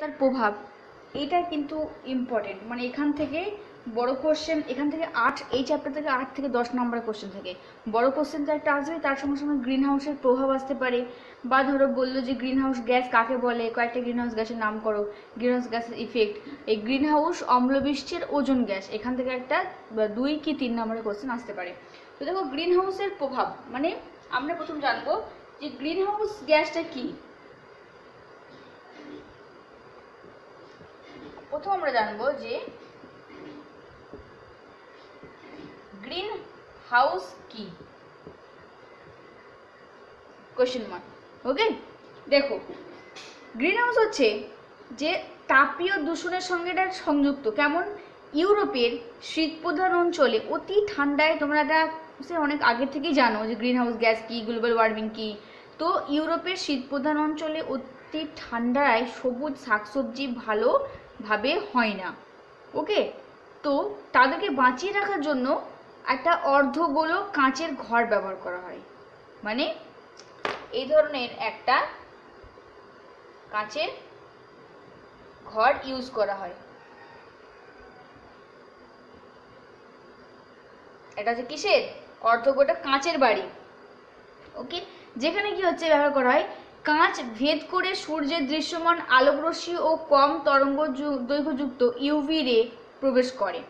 তার প্রভাব এইটা কিন্তু ইম্পর্টেন্ট, মানে এখান থেকে বড় কোশ্চেন, এখান থেকে 8, এই চ্যাপ্টার থেকে 8 থেকে 10 নম্বরের কোশ্চেন থেকে বড় কোশ্চেন তো একটা আসবে, তার সঙ্গে সঙ্গে গ্রিন হাউসের প্রভাব আসতে পারে। বা ধরো বললো যে গ্রিন হাউস গ্যাস কাকে বলে, কয়েকটা গ্রিন হাউস গ্যাসের নাম করো, গ্রিন হাউস গ্যাসের ইফেক্ট। এই গ্রিন হাউস অম্লবৃষ্টির ওজোন গ্যাস, এখান থেকে একটা 2 কি 3 নম্বরের কোশ্চেন আসতে পারে। তো দেখো গ্রিন হাউসের প্রভাব মানে আমরা প্রথম জানবো যে গ্রিন হাউস গ্যাসটা কি। প্রথম আমরা জানবো যে গ্রিন হাউস কি, কোশ্চেন মার্ক। ওকে, দেখো গ্রিন হাউস হচ্ছে যে তাপীয় দূষণের সঙ্গে এটা সংযুক্ত। কেমন? ইউরোপের শীতপ্রধান অঞ্চলে অতি ঠান্ডায়, তোমরা এটা সে অনেক আগে থেকেই জানো যে গ্রিন হাউস গ্যাস কি, গ্লোবাল ওয়ার্মিং কি। তো ইউরোপের শীতপ্রধান অঞ্চলে অতি ঠান্ডায় সবুজ শাকসবজি ভালোভাবে হয় না। ওকে, তো তাদেরকে বাঁচিয়ে রাখার জন্য একটা অর্ধগোলক কাঁচের ঘর ব্যবহার করা হয়। মানে এই ধরনের একটা কাঁচের ঘর ইউজ করা হয়। এটা হচ্ছে কিসের? অর্ধগোলক কাঁচের বাড়ি। ওকে, যেখানে কি হচ্ছে ব্যবহার করা হয়, কাঁচ ভেদ করে সূর্যের দৃশ্যমান আলোকরশ্মি ও কম তরঙ্গ দৈর্ঘ্যযুক্ত ইউভি রে প্রবেশ করে।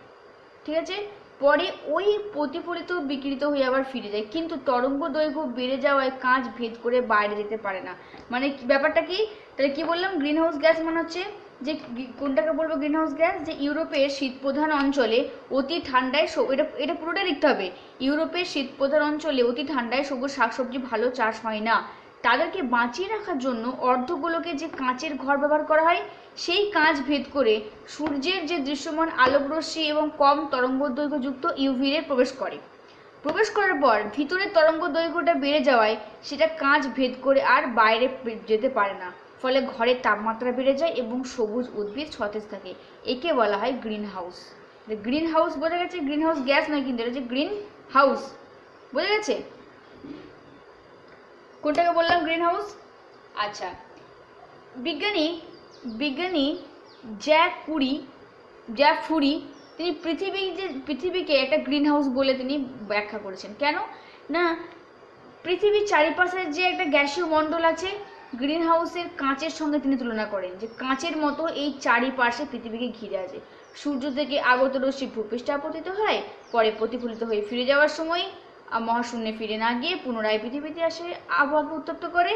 ঠিক আছে, পরে ওই প্রতিফলিত বিকৃত হয়ে আবার ফিরে যায়, কিন্তু তরঙ্গ দৈর্ঘ্য বেড়ে যাওয়ায় কাঁচ ভেদ করে বাইরে যেতে পারে না। মানে ব্যাপারটা কি? তাহলে কি বললাম, গ্রিন হাউস গ্যাস মানে হচ্ছে যে কোনটাকে বলবো গ্রিন হাউস গ্যাস, যে ইউরোপের শীতপ্রধান অঞ্চলে অতি ঠান্ডায়, এটা পুরোটা লিখতে হবে, ইউরোপের শীতপ্রধান অঞ্চলে অতি ঠান্ডায় সবুজ শাকসবজি ভালো চাষ হয় না, তাদেরকে বাঁচিয়ে রাখার জন্য অর্ধগোলকে যে কাঁচের ঘর ব্যবহার করা হয়, সেই কাঁচ ভেদ করে সূর্যের যে দৃশ্যমান আলোকরশ্মি এবং কম তরঙ্গ দৈর্ঘ্যযুক্ত ইউভি রে প্রবেশ করে। প্রবেশ করার পর ভিতরের তরঙ্গ দৈর্ঘ্যটা বেড়ে যাওয়ায় সেটা কাঁচ ভেদ করে আর বাইরে যেতে পারে না, ফলে ঘরের তাপমাত্রা বেড়ে যায় এবং সবুজ উদ্ভিদ সতেজ থাকে। একে বলা হয় গ্রিন হাউস। গ্রিন হাউস বোঝা গেছে? গ্রিন হাউস গ্যাস নয় কিন্তু, এটা হচ্ছে গ্রিন হাউস। বোঝা গেছে কোনটাকে বললাম গ্রিন হাউস? আচ্ছা, বিজ্ঞানী জ্যাক ফুরি তিনি পৃথিবীকে একটা গ্রিন হাউস বলে তিনি ব্যাখ্যা করেছেন। কেন না, পৃথিবীর চারিপাশের যে একটা গ্যাসীয় মণ্ডল আছে, গ্রিন হাউসের কাঁচের সঙ্গে তিনি তুলনা করেন, যে কাঁচের মতো এই চারিপাশে পৃথিবীকে ঘিরে আছে। সূর্য থেকে আগত রশ্মি ভূপৃষ্ঠে আপতিত হয়, পরে প্রতিফলিত হয়ে ফিরে যাওয়ার সময় মহাশূন্যে ফিরে না গিয়ে পুনরায় পৃথিবীতে আসে, আবহাওয়াকে উত্তপ্ত করে,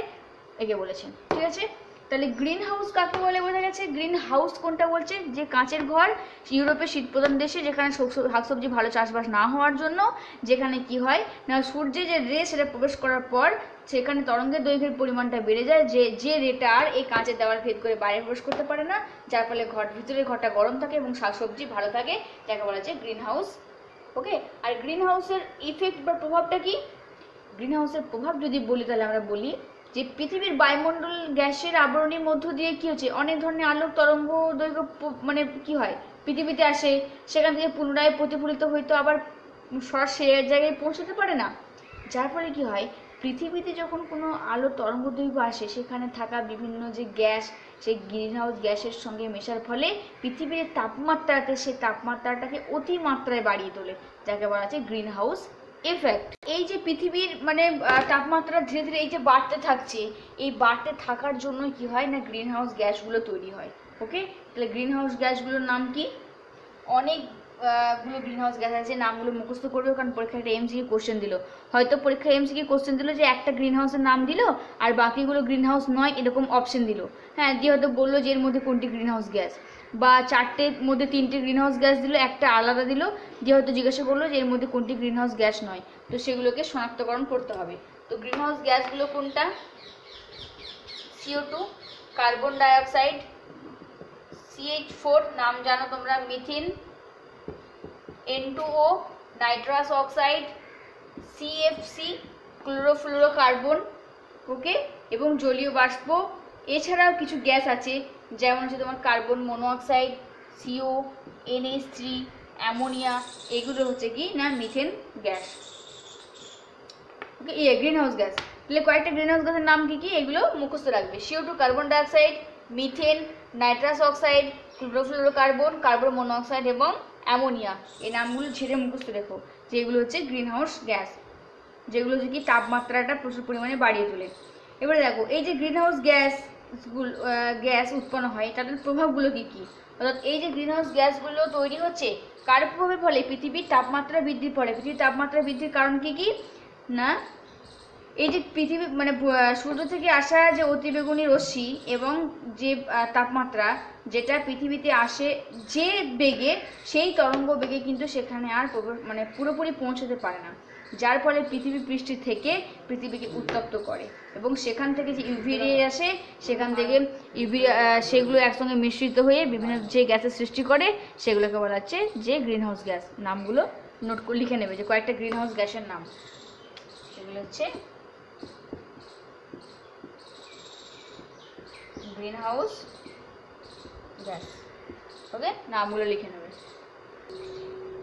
একে বলেছেন। ঠিক আছে, তাহলে গ্রিন হাউস কাকে বলে বোঝা গেছে। গ্রিন হাউস কোনটা বলছে, যে কাঁচের ঘর ইউরোপের শীতপ্রধান দেশে, যেখানে শাকসবজি ভালো চাষবাস না হওয়ার জন্য, যেখানে কি হয় না, সূর্যের যে রে সেটা প্রবেশ করার পর সেখানে তরঙ্গের দৈর্ঘ্যের পরিমাণটা বেড়ে যায়, যে রেটা আর এই কাঁচের দেওয়াল ভেদ করে বাইরে প্রবেশ করতে পারে না, যার ফলে ভিতরের ঘরটা গরম থাকে এবং শাকসবজি ভালো থাকে, যাকে বলা যায় গ্রিন হাউস। ওকে, আর গ্রিন হাউসের ইফেক্ট বা প্রভাবটা কি? গ্রিন হাউসের প্রভাব যদি বলি তাহলে আমরা বলি যে পৃথিবীর বায়ুমণ্ডল গ্যাসের আবরণীর মধ্য দিয়ে কি হচ্ছে, অনেক ধরনের আলোক তরঙ্গ দৈর্ঘ্য মানে কি হয় পৃথিবীতে আসে, সেখান থেকে পুনরায় প্রতিফলিত হয়তো আবার সরাসরি জায়গায় পৌঁছতে পারে না, যার ফলে কি হয়, পৃথিবীতে যখন কোনো আলো তরঙ্গ দৈর্ঘ্য আসে, সেখানে থাকা বিভিন্ন যে গ্যাস, সেই গ্রিন হাউস গ্যাসের সঙ্গে মেশার ফলে পৃথিবীর তাপমাত্রাকে, সেই তাপমাত্রাটাকে অতিমাত্রায় বাড়িয়ে তোলে, যাকে বলা হচ্ছে গ্রিন হাউস এফেক্ট। এই যে পৃথিবীর মানে তাপমাত্রা ধীরে ধীরে এই যে বাড়তে থাকছে, এই বাড়তে থাকার জন্য কি হয় না, গ্রিন হাউস গ্যাসগুলো তৈরি হয়। ওকে, তাহলে গ্রিন হাউস গ্যাসগুলোর নাম কি? অনেকগুলো গ্রিন হাউস গ্যাস আছে, নামগুলো মুখস্থ করবে, কারণ পরীক্ষায় একটা এমসিকিউ কোশ্চেন দিল, হয়তো পরীক্ষায় এমসিকিউ কোশ্চেন দিল যে একটা গ্রিন হাউসের নাম দিল আর বাকিগুলো গ্রিন হাউস নয়, এরকম অপশন দিল। হ্যাঁ, দিয়ে হয়তো বললো যে এর মধ্যে কোনটি গ্রিন হাউস গ্যাস, বা 4টের মধ্যে 3টে গ্রিন হাউস গ্যাস দিল, একটা আলাদা দিল, দিয়ে হয়তো জিজ্ঞাসা করলো যে এর মধ্যে কোনটি গ্রিন হাউস গ্যাস নয়, তো সেগুলোকে শনাক্তকরণ করতে হবে। তো গ্রিন হাউস গ্যাসগুলো কোনটা? CO2, কার্বন ডাইঅক্সাইড, CH4 নাম জানো তোমরা, methane, N2O nitrous oxide, CFC chlorofluorocarbon, okay, এবং জলীয় বাষ্প। এছাড়াও কিছু গ্যাস আছে, যেমন হচ্ছে তোমার carbon monoxide, CO, NH3, ammonia, এগুলো হচ্ছে কি না মিথেন গ্যাস। ওকে, গ্রিন হাউস গ্যাস। তাহলে কয়েকটা গ্রিন হাউস গ্যাসের নাম কি কি, এগুলো মুখস্থ রাখবে। CO2 carbon dioxide, methane, nitrous oxide, chlorofluorocarbon, carbon monoxide এবং অ্যামোনিয়া। এই নামগুলো ঝেড়ে মুখস্থ রেখো, যেগুলো হচ্ছে গ্রিন হাউস গ্যাস, যেগুলো হচ্ছে কি তাপমাত্রাটা প্রচুর পরিমাণে বাড়িয়ে তোলে। এবারে দেখো এই যে গ্রিন হাউস গ্যাস উৎপন্ন হয়, তাদের প্রভাবগুলো কি কি? অর্থাৎ এই যে গ্রিন হাউস গ্যাসগুলো তৈরি হচ্ছে কার প্রভাবের ফলে? পৃথিবীর তাপমাত্রা বৃদ্ধির ফলে। পৃথিবীর তাপমাত্রা বৃদ্ধির কারণ কি কি না, এই যে পৃথিবী মানে সূর্য থেকে আসা যে অতিবেগুনি রশ্মি এবং যে তাপমাত্রা যেটা পৃথিবীতে আসে যে বেগে, সেই তরঙ্গ বেগে কিন্তু সেখানে আর মানে পুরোপুরি পৌঁছতে পারে না, যার ফলে পৃথিবী পৃষ্ঠ থেকে পৃথিবীকে উত্তপ্ত করে এবং সেখান থেকে যে ইউভি রে আসে, সেখান থেকে সেগুলো একসঙ্গে মিশ্রিত হয়ে বিভিন্ন যে গ্যাসের সৃষ্টি করে, সেগুলোকে বলা হচ্ছে যে গ্রিন হাউস গ্যাস। নামগুলো নোট করে লিখে নেবে, যে কয়েকটা গ্রিন হাউস গ্যাসের নাম, সেগুলো হচ্ছে গ্রিন হাউস গ্যাস। ওকে, নামগুলো লিখে নেবে।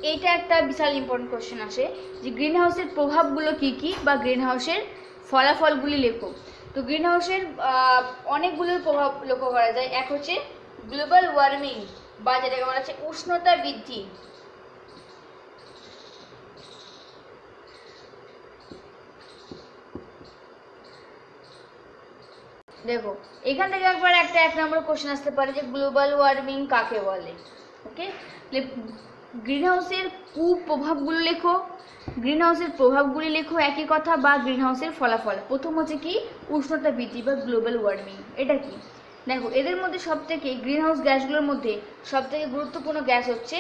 এইটা একটা বিশাল ইম্পর্টেন্ট কোশ্চেন আসে যে গ্রিন হাউসের প্রভাবগুলো কি কি বা গ্রিন হাউসের ফলাফলগুলি লেখো। তো গ্রিন হাউসের অনেকগুলো প্রভাব লক্ষ্য করা যায়। এক হচ্ছে গ্লোবাল ওয়ার্মিং বা যেটাকে বলা হচ্ছে উষ্ণতা বৃদ্ধি। দেখো এখান থেকে একবার এক নম্বর কোশ্চেন আসতে পারে যে গ্লোবাল ওয়ার্মিং কাকে বলে। ওকে, গ্রিন হাউসের কুপ্রভাবগুলো লেখো, গ্রিন হাউসের প্রভাবগুলি লেখো একই কথা, বা গ্রিন হাউসের ফলাফল। প্রথম হচ্ছে কি উষ্ণতা বৃদ্ধি বা গ্লোবাল ওয়ার্মিং। এটা কি? দেখো এদের মধ্যে সবথেকে গ্রিন হাউস গ্যাসগুলোর মধ্যে সবথেকে গুরুত্বপূর্ণ গ্যাস হচ্ছে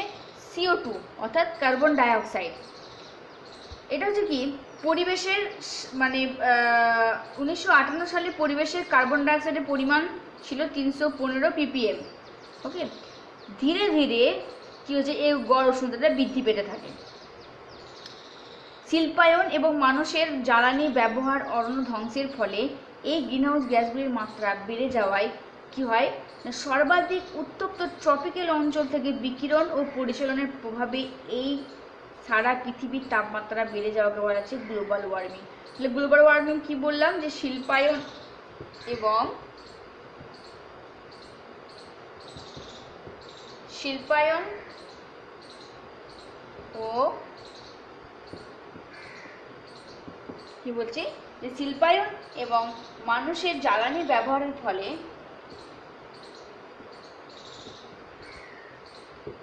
CO2 অর্থাৎ কার্বন ডাইঅক্সাইড। এটা হচ্ছে কি পরিবেশের মানে 1958 সালে পরিবেশের কার্বন ডাইঅক্সাইডের পরিমাণ ছিল 315 ppm। ওকে, ধীরে ধীরে কি হচ্ছে এই গড় উষ্ণতাটা বৃদ্ধি পেতে থাকে। শিল্পায়ন এবং মানুষের জ্বালানি ব্যবহার অরণ্য ধ্বংসের ফলে এই গ্রিনহাউস গ্যাসগুলির মাত্রা বেড়ে যাওয়ায় কি হয়, সর্বাধিক উত্তপ্ত ট্রপিক্যাল অঞ্চল থেকে বিকিরণ ও পরিচালনের প্রভাবে এই সারা পৃথিবীর তাপমাত্রা বেড়ে যাওয়াকে বলা হচ্ছে গ্লোবাল ওয়ার্মিং। তাহলে গ্লোবাল ওয়ার্মিং কি বললাম, যে শিল্পায়ন ও কি বলছি, যে শিল্পায়ন এবং মানুষের জ্বালানি ব্যবহারের ফলে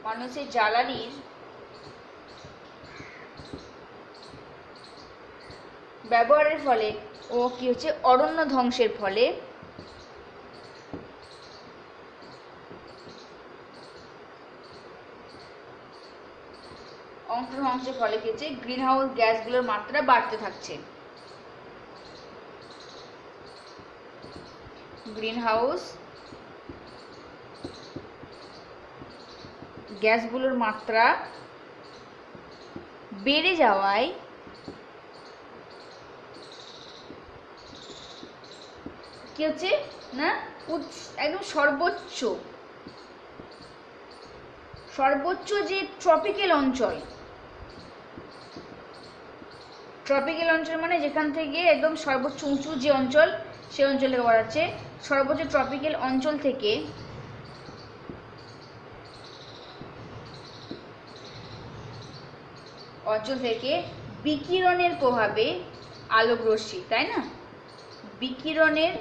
মানুষের জ্বালানির ব্যবহারের ফলে ও কি হচ্ছে অরণ্য ধ্বংসের ফলে কি হচ্ছে গ্রিন হাউস গ্যাসগুলোর মাত্রা বাড়তে থাকছে। গ্রিন হাউস গ্যাসগুলোর মাত্রা বেড়ে যাওয়ায় কি হচ্ছে না, একদম সর্বোচ্চ যে ট্রপিক্যাল অঞ্চল মানে যেখান থেকে একদম সর্বোচ্চ উঁচু যে অঞ্চল, সে অঞ্চলে বলা হচ্ছে সর্বোচ্চ ট্রপিক্যাল অঞ্চল থেকে বিকিরণের প্রভাবে আলোক রশ্মি, তাই না, বিকিরণের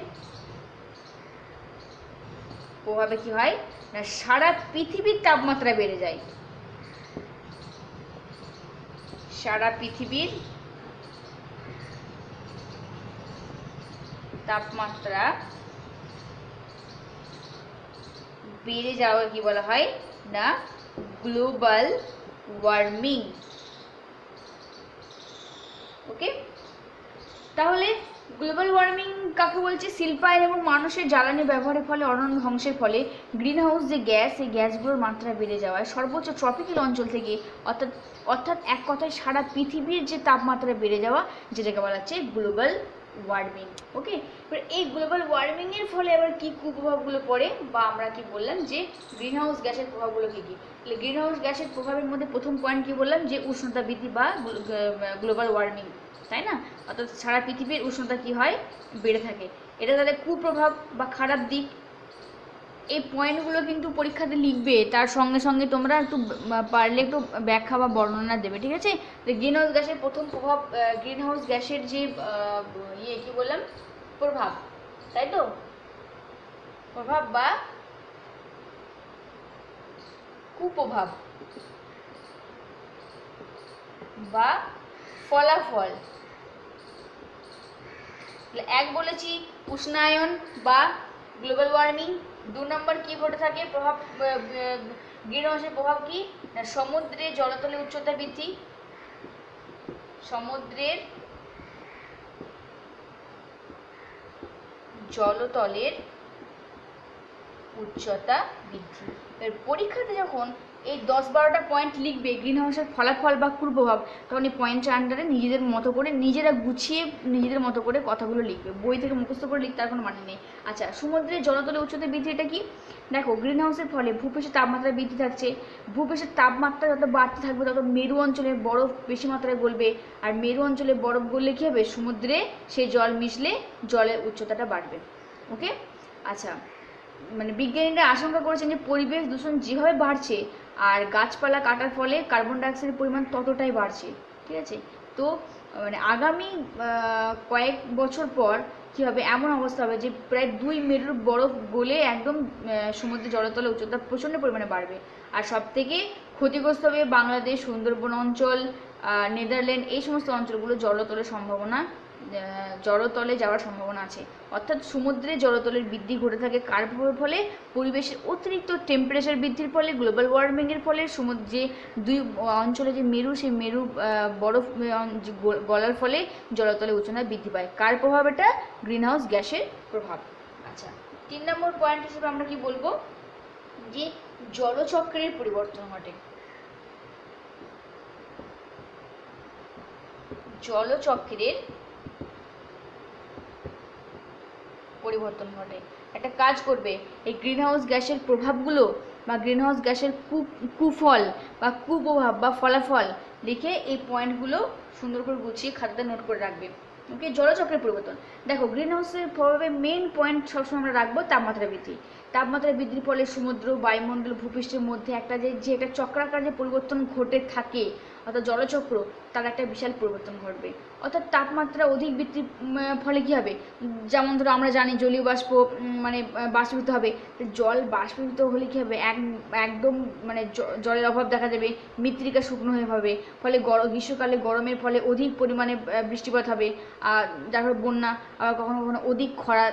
প্রভাবে কি হয় না সারা পৃথিবীর তাপমাত্রা বেড়ে যায়। সারা পৃথিবীর তাপমাত্রা বেড়ে যাওয়া কি বলা হয় না গ্লোবাল ওয়ার্মিং। ওকে, তাহলে গ্লোবাল ওয়ার্মিং কাকে বলছে? শিল্পায়ন এবং মানুষের জ্বালানি ব্যবহারের ফলে অরণ্য ধ্বংসের ফলে গ্রিন হাউস যে গ্যাস, এই গ্যাসগুলোর মাত্রা বেড়ে যাওয়ায় সর্বোচ্চ ট্রপিক্যাল অঞ্চল থেকে অর্থাৎ এক কথায় সারা পৃথিবীর যে তাপমাত্রা বেড়ে যাওয়া, যেটাকে বলা হচ্ছে গ্লোবাল ওয়ার্মিং। ওকে, এবার এই গ্লোবাল ওয়ার্মিং এর ফলে আবার কি কুপ্রভাবগুলো পড়ে, বা আমরা কি বললাম যে গ্রিন হাউস গ্যাসের প্রভাবগুলো কি কি। গ্রিন হাউস গ্যাসের প্রভাবের মধ্যে প্রথম পয়েন্ট কি বললাম, যে উষ্ণতা বৃদ্ধি বা গ্লোবাল ওয়ার্মিং, তাই না, অর্থাৎ সারা পৃথিবীর উষ্ণতা কি হয় বেড়ে থাকে। এটা তাদের কুপ্রভাব বা খারাপ দিক। এই পয়েন্টগুলো কিন্তু পরীক্ষাতে লিখবে, তার সঙ্গে সঙ্গে তোমরা একটু পারলে একটু ব্যাখ্যা বা বর্ণনা দেবে, ঠিক আছে? গ্রিন হাউস গ্যাসের প্রথম প্রভাব, গ্রিন হাউস গ্যাসের যে কি বললাম, প্রভাব, তাই তো, প্রভাব বা কুপ্রভাব বা ফলাফল। এক বলেছি উষ্ণায়ন বা গ্লোবাল ওয়ার্মিং। 2 নম্বর কি ঘটে থাকে প্রভাব, গ্রিন হাউসের প্রভাব কি না সমুদ্রে জলতলের উচ্চতা বৃদ্ধি, সমুদ্রের জলতলের উচ্চতা বৃদ্ধি। এর পরীক্ষাতে যখন এই 10-12টা পয়েন্ট লিখবে গ্রিন হাউসের ফলাফল বা কুপ্রভাব, তখন এই পয়েন্টের আন্ডারে নিজেদের মতো করে নিজেরা গুছিয়ে নিজেদের মতো করে কথাগুলো লিখবে, বই থেকে মুখস্থ করে লিখতে আর কোনো মানে নেই। আচ্ছা, সমুদ্রের জলতলের উচ্চতা বৃদ্ধি এটা কি? দেখো, গ্রিন হাউসের ফলে ভূপৃষ্ঠের তাপমাত্রা বৃদ্ধি থাকছে। ভূপৃষ্ঠের তাপমাত্রা যত বাড়তে থাকবে তত মেরু অঞ্চলের বরফ বেশি মাত্রায় গলবে, আর মেরু অঞ্চলে বরফ গললে কী হবে, সমুদ্রে সেই জল মিশলে জলের উচ্চতাটা বাড়বে। ওকে, আচ্ছা, মানে বিজ্ঞানীরা আশঙ্কা করেছেন যে পরিবেশ দূষণ যেভাবে বাড়ছে আর গাছপালা কাটার ফলে কার্বন ডাইঅক্সাইডের পরিমাণ ততটাই বাড়ছে, ঠিক আছে? তো মানে আগামী কয়েক বছর পর কী হবে, এমন অবস্থা হবে যে প্রায় 2 মেরুর বরফ গলে একদম সমুদ্রের জলতলের উচ্চতা প্রচণ্ড পরিমাণে বাড়বে। আর সবথেকে ক্ষতিগ্রস্ত হবে বাংলাদেশ, সুন্দরবন অঞ্চল, নেদারল্যান্ড, এই সমস্ত অঞ্চলগুলো জলতলে যাওয়ার সম্ভাবনা আছে। অর্থাৎ সমুদ্রে জলতলের বৃদ্ধি ঘটে থাকে কার ফলে? পরিবেশের অতিরিক্ত টেম্পারেচার বৃদ্ধির ফলে, গ্লোবাল ওয়ার্মিংয়ের ফলে। সমুদ্রে 2 অঞ্চলে যে মেরু, সেই মেরু বরফ গলার ফলে জলতলের উচ্চতা বৃদ্ধি পায়। কার প্রভাব এটা? গ্রিন হাউস গ্যাসের প্রভাব। আচ্ছা, 3 নম্বর পয়েন্ট হিসেবে আমরা কি বলবো, যে জলচক্রের পরিবর্তন ঘটে। জলচক্রের পরিবর্তন ঘটে। একটা কাজ করবে, এই গ্রিন হাউস গ্যাসের প্রভাবগুলো বা গ্রিন হাউস গ্যাসের কুফল বা কুপ্রভাব বা ফলাফল লিখে এই পয়েন্টগুলো সুন্দর করে গুছিয়ে খাতাতে নোট করে রাখবে। ওকে, জলচক্রের পরিবর্তন। দেখো, গ্রিন হাউসের প্রভাবে মেইন পয়েন্ট সবসময় আমরা রাখবো তাপমাত্রা বৃদ্ধি। তাপমাত্রা বৃদ্ধির ফলে সমুদ্র, বায়ুমণ্ডল, ভূপৃষ্ঠের মধ্যে একটা যে একটা চক্রাকার যে পরিবর্তন ঘটে থাকে, অর্থাৎ জলচক্র, তার একটা বিশাল পরিবর্তন ঘটবে। অর্থাৎ তাপমাত্রা অধিক বৃদ্ধির ফলে কী হবে, যেমন ধরো আমরা জানি জলীয় বাষ্প মানে বাষ্পীভূত হবে। জল বাষ্পীভূত হলে কী হবে, একদম মানে জলের অভাব দেখা যাবে, মৃত্তিকা শুকনো হয়ে হবে, ফলে গ্রীষ্মকালে গরমের ফলে অধিক পরিমাণে বৃষ্টিপাত হবে, আর যার ফলে বন্যা, আবার কখনো কখনো অধিক খরা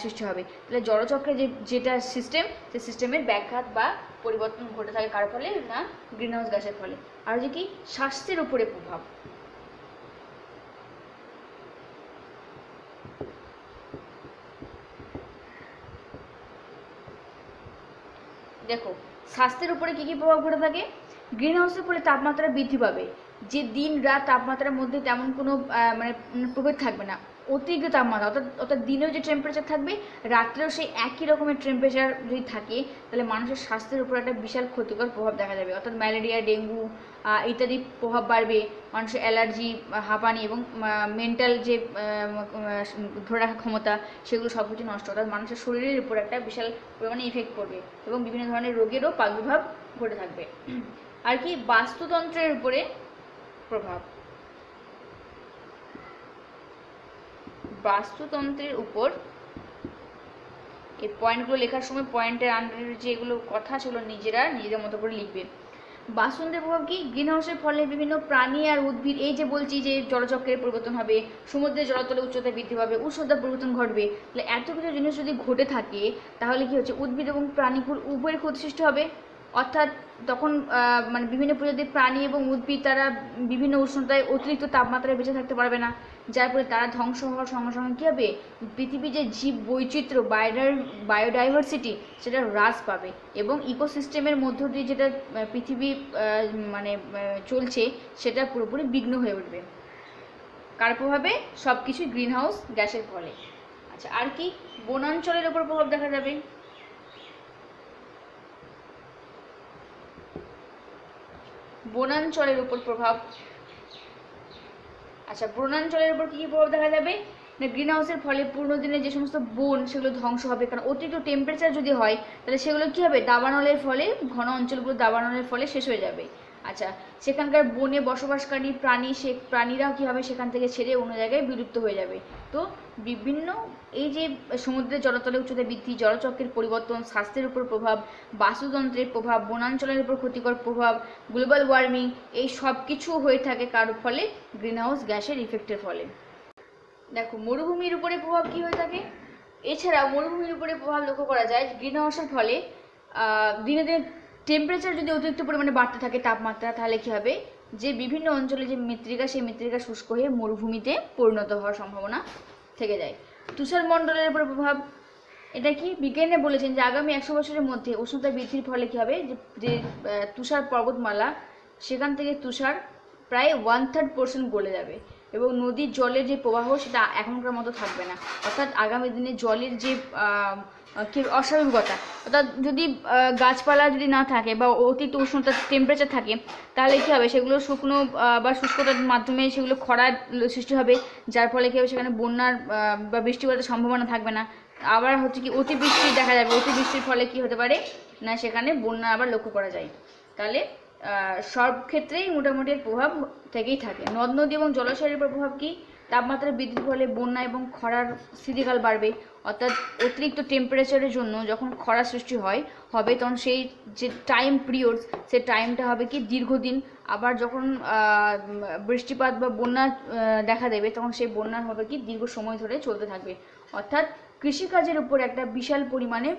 সৃষ্টি হবে। তাহলে জলচক্রে যেটা সিস্টেম, সেই সিস্টেমের ব্যাঘাত বা পরিবর্তন ঘটে থাকে কার ফলে না গ্রিন হাউস গ্যাসের ফলে। আর যে কি স্বাস্থ্যের উপরে প্রভাব। দেখো, স্বাস্থ্যের উপরে কি কি প্রভাব ঘটে থাকে। গ্রিন হাউসের ফলে তাপমাত্রা বৃদ্ধি পাবে, যে দিন রাত তাপমাত্রার মধ্যে তেমন কোনো মানে প্রভেদ থাকবে না। অতিরিক্ত তাপমাত্রা অর্থাৎ দিনেও যে টেম্পারেচার থাকবে, রাত্রেও সেই একই রকমের টেম্পারেচার যদি থাকে, তাহলে মানুষের স্বাস্থ্যের উপর একটা বিশাল ক্ষতিকর প্রভাব দেখা যাবে। অর্থাৎ ম্যালেরিয়া, ডেঙ্গু ইত্যাদি প্রভাব বাড়বে। মানুষের অ্যালার্জি, হাঁপানি এবং মেন্টাল যে ধরে রাখার ক্ষমতা, সেগুলো সব কিছু নষ্ট। অর্থাৎ মানুষের শরীরের উপর একটা বিশাল পরিমাণে ইফেক্ট পড়বে এবং বিভিন্ন ধরনের রোগেরও প্রাদুর্ভাব ঘটে থাকবে। আর কি বাস্তুতন্ত্রের উপরে প্রভাব। বাস্তুতন্ত্রের উপর এই পয়েন্টগুলো লেখার সময় পয়েন্টের আন্ডারে যেগুলো কথা সেগুলো নিজেদের মতো করে লিখবে। বাস্তুতন্ত্রের প্রভাব কি, গ্রিন হাউসের ফলে বিভিন্ন প্রাণী আর উদ্ভিদ, এই যে বলছি যে জলচক্রের পরিবর্তন হবে, সমুদ্রের জলতলের উচ্চতা বৃদ্ধি পাবে, উষ্ণতার পরিবর্তন ঘটবে। তাহলে এত কিছু জিনিস যদি ঘটে থাকে, তাহলে কি হচ্ছে, উদ্ভিদ এবং প্রাণীকুল উভয়ের ক্ষতি সৃষ্টি হবে। অর্থাৎ তখন মানে বিভিন্ন প্রজাতির প্রাণী এবং উদ্ভিদ তারা বিভিন্ন উষ্ণতায় অতিরিক্ত তাপমাত্রায় বেঁচে থাকতে পারবে না, যার ফলে তারা ধ্বংস হওয়ার সঙ্গে সঙ্গে কী হবে, পৃথিবীর যে জীব বৈচিত্র্য বায়োডাইভার্সিটি সেটা হ্রাস পাবে এবং ইকোসিস্টেমের মধ্য দিয়ে যেটা পৃথিবী মানে চলছে সেটা পুরোপুরি বিঘ্ন হয়ে উঠবে। কার প্রভাবে? সব কিছুই গ্রিন হাউস গ্যাসের ফলে। আচ্ছা, আর কি বনাঞ্চলের ওপর প্রভাব দেখা যাবে। বনাঞ্চলের উপর প্রভাব। আচ্ছা, বনাঞ্চলের উপর কী কী প্রভাব দেখা যাবে, মানে গ্রিন হাউসের ফলে পুরনো দিনে যে সমস্ত বন সেগুলো ধ্বংস হবে, কারণ অতিরিক্ত টেম্পারেচার যদি হয় তাহলে সেগুলো কী হবে, দাবানলের ফলে, ঘন অঞ্চলগুলো দাবানলের ফলে শেষ হয়ে যাবে। আচ্ছা, সেখানকার বনে বসবাসকারী প্রাণীরাও কী হবে, সেখান থেকে ছেড়ে অন্য জায়গায় বিলুপ্ত হয়ে যাবে। তো বিভিন্ন এই যে সমুদ্রের জলতলের উচ্চতা বৃদ্ধি, জলচক্রের পরিবর্তন, স্বাস্থ্যের উপর প্রভাব, বাস্তুতন্ত্রের প্রভাব, বনাঞ্চলের উপর ক্ষতিকর প্রভাব, গ্লোবাল ওয়ার্মিং, এই সব কিছু হয়ে থাকে কার ফলে, গ্রিনহাউস গ্যাসের ইফেক্টের ফলে। দেখো মরুভূমির উপরে প্রভাব কি হয়ে থাকে, এছাড়াও মরুভূমির উপরে প্রভাব লক্ষ্য করা যায় গ্রিনহাউসের ফলে দিনে দিনে টেম্পারেচার যদি অতিরিক্ত পরিমাণে বাড়তে থাকে তাপমাত্রা, তাহলে কী হবে, যে বিভিন্ন অঞ্চলে যে মৃত্তিকা, সেই মৃত্তিকা শুষ্ক হয়ে মরুভূমিতে পরিণত হওয়ার সম্ভাবনা থেকে যায়। তুষারমণ্ডলের উপর প্রভাব, এটা কি বিজ্ঞানীরা বলেছেন যে আগামী 100 বছরের মধ্যে উষ্ণতা বৃদ্ধির ফলে কী হবে, যে তুষার পর্বতমালা, সেখান থেকে তুষার প্রায় 1/3% গলে যাবে এবং নদীর জলের যে প্রবাহ সেটা এখনকার মতো থাকবে না। অর্থাৎ আগামী দিনে জলের যে কি অস্বাভাবিকতা, অর্থাৎ যদি গাছপালা যদি না থাকে বা অতিরিক্ত উষ্ণতা টেম্পারেচার থাকে, তাহলে কী হবে, সেগুলো শুকনো বা শুষ্কতার মাধ্যমে সেগুলো খরার সৃষ্টি হবে, যার ফলে কী হবে, সেখানে বন্যার বা বৃষ্টিপাতের সম্ভাবনা থাকবে না। আবার হচ্ছে কি অতিবৃষ্টি দেখা যাবে, অতিবৃষ্টির ফলে কি হতে পারে না, সেখানে বন্যা আবার লক্ষ্য করা যায়। তাহলে সব ক্ষেত্রেই মোটামুটি প্রভাব থেকেই থাকে। নদ নদী এবং জলাশয়ের উপর প্রভাব কি, তাপমাত্রা বৃদ্ধির ফলে বন্যা এবং খরার স্থিতিকাল বাড়বে। অর্থাৎ অতিরিক্ত টেম্পারেচারের জন্য যখন খরা সৃষ্টি হবে তখন সেই যে টাইম পিরিয়ডস, সেই টাইমটা হবে কি দীর্ঘদিন। আবার যখন বৃষ্টিপাত বা বন্যা দেখা দেবে, তখন সেই বন্যা হবে কি দীর্ঘ সময় ধরে চলতে থাকবে। অর্থাৎ কৃষিকাজের উপর একটা বিশাল পরিমাণে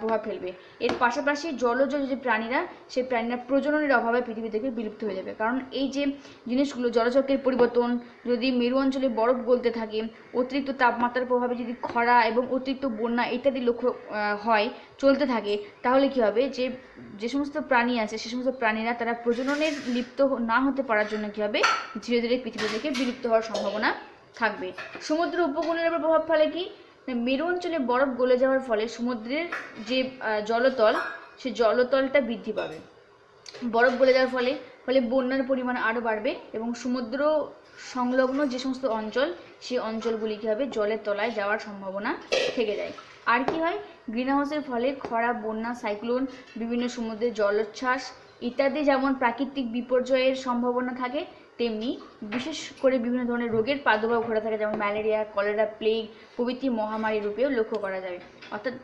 প্রভাব ফেলবে। এর পাশাপাশি জলজ যে প্রাণীরা, সেই প্রাণীরা প্রজননের অভাবে পৃথিবী থেকে বিলুপ্ত হয়ে যাবে। কারণ এই যে জিনিসগুলো, জলচক্রের পরিবর্তন, যদি মেরু অঞ্চলে বরফ গলতে থাকে, অতিরিক্ত তাপমাত্রার প্রভাবে যদি খরা এবং অতিরিক্ত বন্যা ইত্যাদি লক্ষ্য চলতে থাকে, তাহলে কি হবে, যে সমস্ত প্রাণী আছে সে সমস্ত প্রাণীরা তারা প্রজননের লিপ্ত না হতে পারার জন্য কি হবে, ধীরে ধীরে পৃথিবী থেকে বিলুপ্ত হওয়ার সম্ভাবনা থাকবে। সমুদ্র উপকূলের উপর প্রভাব ফেলে কি, মেরু অঞ্চলে বরফ গলে যাওয়ার ফলে সমুদ্রের যে জলতল, সে জলতলটা বৃদ্ধি পাবে। বরফ গলে যাওয়ার ফলে বন্যার পরিমাণ আরও বাড়বে এবং সমুদ্র সংলগ্ন যে সমস্ত অঞ্চল, সেই অঞ্চলগুলি কী হবে, জলের তলায় যাওয়ার সম্ভাবনা থেকে যায়। আর কি হয়, গ্রিনহাউসের ফলে খরা, বন্যা, সাইক্লোন, বিভিন্ন সমুদ্রের জলোচ্ছ্বাস ইত্যাদি যেমন প্রাকৃতিক বিপর্যয়ের সম্ভাবনা থাকে, তেমনি বিশেষ করে বিভিন্ন ধরনের রোগের প্রাদুর্ভাব ঘটে থাকে, যেমন ম্যালেরিয়া, কলেরা, প্লেগ প্রভৃতি মহামারী রূপেও লক্ষ্য করা যাবে। অর্থাৎ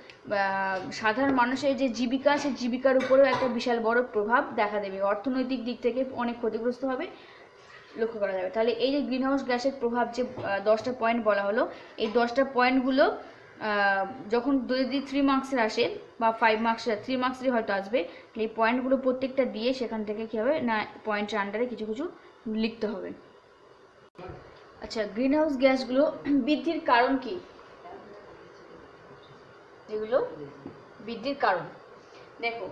সাধারণ মানুষের যে জীবিকা, সেই জীবিকার উপরেও একটা বিশাল বড় প্রভাব দেখা দেবে, অর্থনৈতিক দিক থেকে অনেক ক্ষতিগ্রস্ত হবে লক্ষ্য করা যাবে। তাহলে এই যে গ্রিনহাউস গ্যাসের প্রভাব যে 10টা পয়েন্ট বলা হলো, এই 10টা পয়েন্টগুলো যখন যদি 3 মার্কসের আসে বা 5 মার্কসের, 3 মার্কসেরই হয়তো আসবে, এই পয়েন্টগুলো প্রত্যেকটা দিয়ে সেখান থেকে কী হবে না, পয়েন্টের আন্ডারে কিছু কিছু লিখতে হবে। আচ্ছা, গ্রিনহাউস গ্যাসগুলো বৃদ্ধির কারণ কি, এগুলো বৃদ্ধির কারণ দেখো,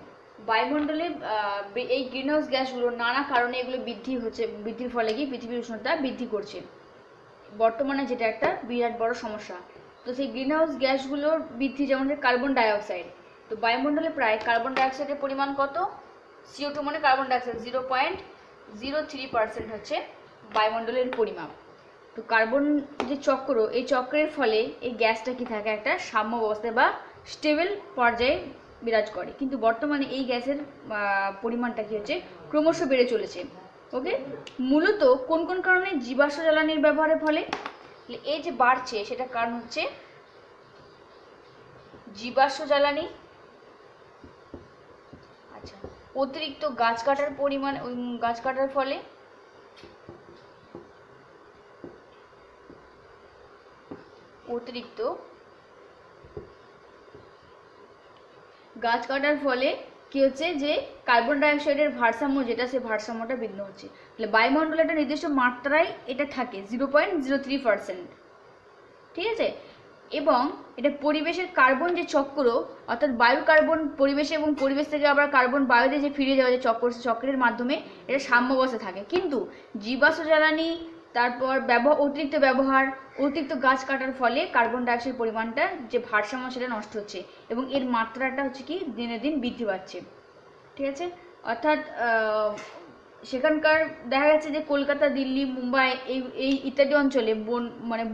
বায়ুমণ্ডলে এই গ্রিনহাউস গ্যাসগুলো নানা কারণে এগুলো বৃদ্ধির ফলে কি পৃথিবীর উষ্ণতা বৃদ্ধি করছে বর্তমানে, যেটা একটা বিরাট বড় সমস্যা। তো সেই গ্রিনহাউস গ্যাসগুলোর বৃদ্ধি, যেমন কার্বন ডাইঅক্সাইড, তো বায়ুমণ্ডলে প্রায় কার্বন ডাইঅক্সাইডের পরিমাণ কত, CO2 মানে কার্বন ডাইঅক্সাইড 0.03% হচ্ছে বায়ুমণ্ডলের পরিমাপ। তো কার্বন যে চক্র, এই চক্রের ফলে এই গ্যাসটা কি থাকে, একটা সাম্য অবস্থায় বা স্টেবল পর্যায়ে বিরাজ করে, কিন্তু বর্তমানে এই গ্যাসের পরিমাণটা কি হচ্ছে, ক্রমশ বেড়ে চলেছে। ওকে, মূলত কোন কোন কারণে, জীবাশ্ম জ্বালানির ব্যবহারের ফলে এই যে বাড়ছে, সেটা কারণ হচ্ছে জীবাশ্ম জ্বালানি। আচ্ছা, অতিরিক্ত গাছ কাটার পরিমাণ, গাছ কাটার ফলে, অতিরিক্ত গাছ কাটার ফলে কি হচ্ছে, যে কার্বন ডাইঅক্সাইডের ভারসাম্য যেটা, সেই ভারসাম্যটা বিঘ্ন হচ্ছে। তাহলে বায়ুমণ্ডলে একটা নির্দিষ্ট মাত্রায় এটা থাকে 0.03%, ঠিক আছে। এবং এটা পরিবেশের কার্বন যে চক্র, অর্থাৎ বায়ু কার্বন পরিবেশে এবং পরিবেশ থেকে আবার কার্বন বায়ুতে যে ফিরে যাওয়া যে চক্রের মাধ্যমে এটা সাম্য অবস্থায় থাকে। কিন্তু জীবাশ্ম জ্বালানি, তারপর অতিরিক্ত ব্যবহার, অতিরিক্ত গাছ কাটার ফলে কার্বন ডাইঅক্সাইড পরিমাণটা যে ভারসাম্য সেটা নষ্ট হচ্ছে এবং এর মাত্রাটা হচ্ছে কি দিনে দিন বৃদ্ধি পাচ্ছে, ঠিক আছে। অর্থাৎ সেখানকার দেখা যাচ্ছে যে কলকাতা, দিল্লি, মুম্বাই এই ইত্যাদি অঞ্চলে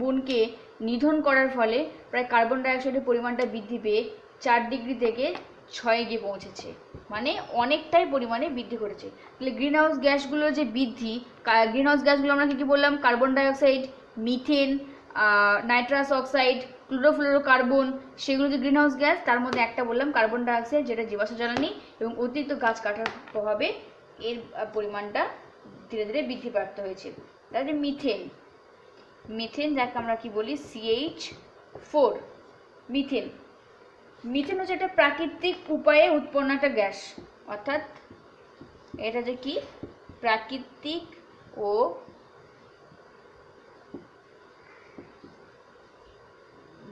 বনকে নিধন করার ফলে প্রায় কার্বন ডাইঅক্সাইডের পরিমাণটা বৃদ্ধি পেয়ে 4 ডিগ্রি থেকে 6 গিয়ে পৌঁছেছে, মানে অনেকটাই পরিমাণে বৃদ্ধি করেছে। তাহলে গ্রিন হাউস গ্যাসগুলোর যে বৃদ্ধি, গ্রিন হাউস গ্যাসগুলো আমরা কী বললাম, carbon dioxide, methane, nitrous oxide, chlorofluorocarbon, সেগুলো যে গ্রিন হাউস গ্যাস, তার মধ্যে একটা বললাম কার্বন ডাইঅক্সাইড, যেটা জীবাশ্ম জ্বালানি এবং অতিরিক্ত গাছ কাটার প্রভাবে এর পরিমাণটা ধীরে ধীরে বৃদ্ধি প্রাপ্ত হয়েছে। তাহলে মিথেন, মিথেন যাকে আমরা কি বলি CH4, মিথেন। মিথেন হচ্ছে একটা প্রাকৃতিক উপায়ে উৎপন্ন একটা গ্যাস, অর্থাৎ এটা যে কি প্রাকৃতিক ও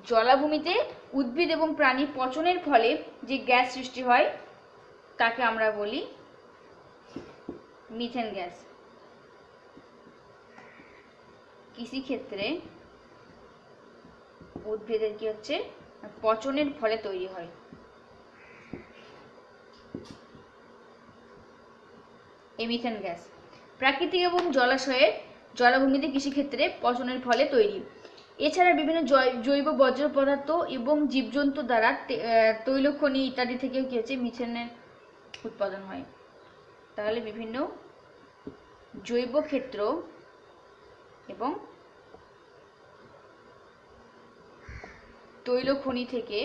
জলাভূমিতে উদ্ভিদ এবং প্রাণী পচনের ফলে যে গ্যাস সৃষ্টি হয় তাকে আমরা বলি মিথেন গ্যাস। কৃষিক্ষেত্রে উদ্ভিদের কি হচ্ছে পচনের ফলে তৈরি হয়। এই মিথেন গ্যাস প্রাকৃতিক এবং জলাশয়ের জলাভূমিতে কৃষিক্ষেত্রে পচনের ফলে তৈরি। এছাড়া বিভিন্ন জৈব বর্জ্য পদার্থ এবং জীবজন্তু দ্বারা তৈল খনি ইত্যাদি থেকেও কি হচ্ছে মিথেনের উৎপাদন হয়। তাহলে বিভিন্ন জৈব ক্ষেত্র এবং তৈল খনি থেকে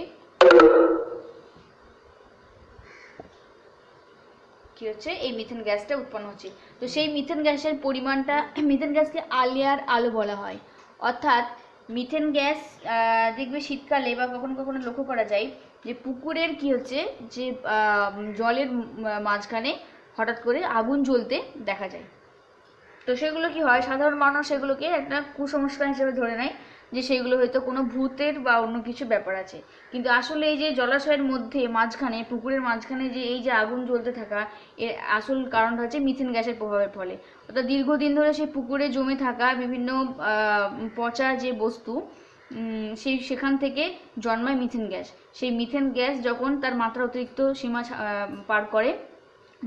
কি হচ্ছে এই মিথেন গ্যাসটা উৎপন্ন হচ্ছে। তো সেই মিথেন গ্যাসের পরিমাণটা, মিথেন গ্যাসকে আলিয়ার আলো বলা হয়। অর্থাৎ মিথেন গ্যাস দেখবে শীতকালে বা কখনো কখনো লক্ষ্য করা যায় যে পুকুরের কি হচ্ছে যে জলের মাঝখানে হঠাৎ করে আগুন জ্বলতে দেখা যায়। তো সেগুলো কি হয়, সাধারণ মানুষ সেগুলোকে একটা কুসংস্কার হিসেবে ধরে নেয় যে সেইগুলো হয়তো কোনো ভূতের বা অন্য কিছু ব্যাপার আছে। কিন্তু আসলে এই যে জলাশয়ের মধ্যে মাঝখানে, পুকুরের মাঝখানে যে এই যে আগুন জ্বলতে থাকা, এর আসল কারণটা হচ্ছে মিথেন গ্যাসের প্রভাবের ফলে। অর্থাৎ দীর্ঘদিন ধরে সেই পুকুরে জমে থাকা বিভিন্ন পচা যে বস্তু, সেখান থেকে জন্মায় মিথেন গ্যাস। সেই মিথেন গ্যাস যখন তার মাত্রা অতিরিক্ত সীমা পার করে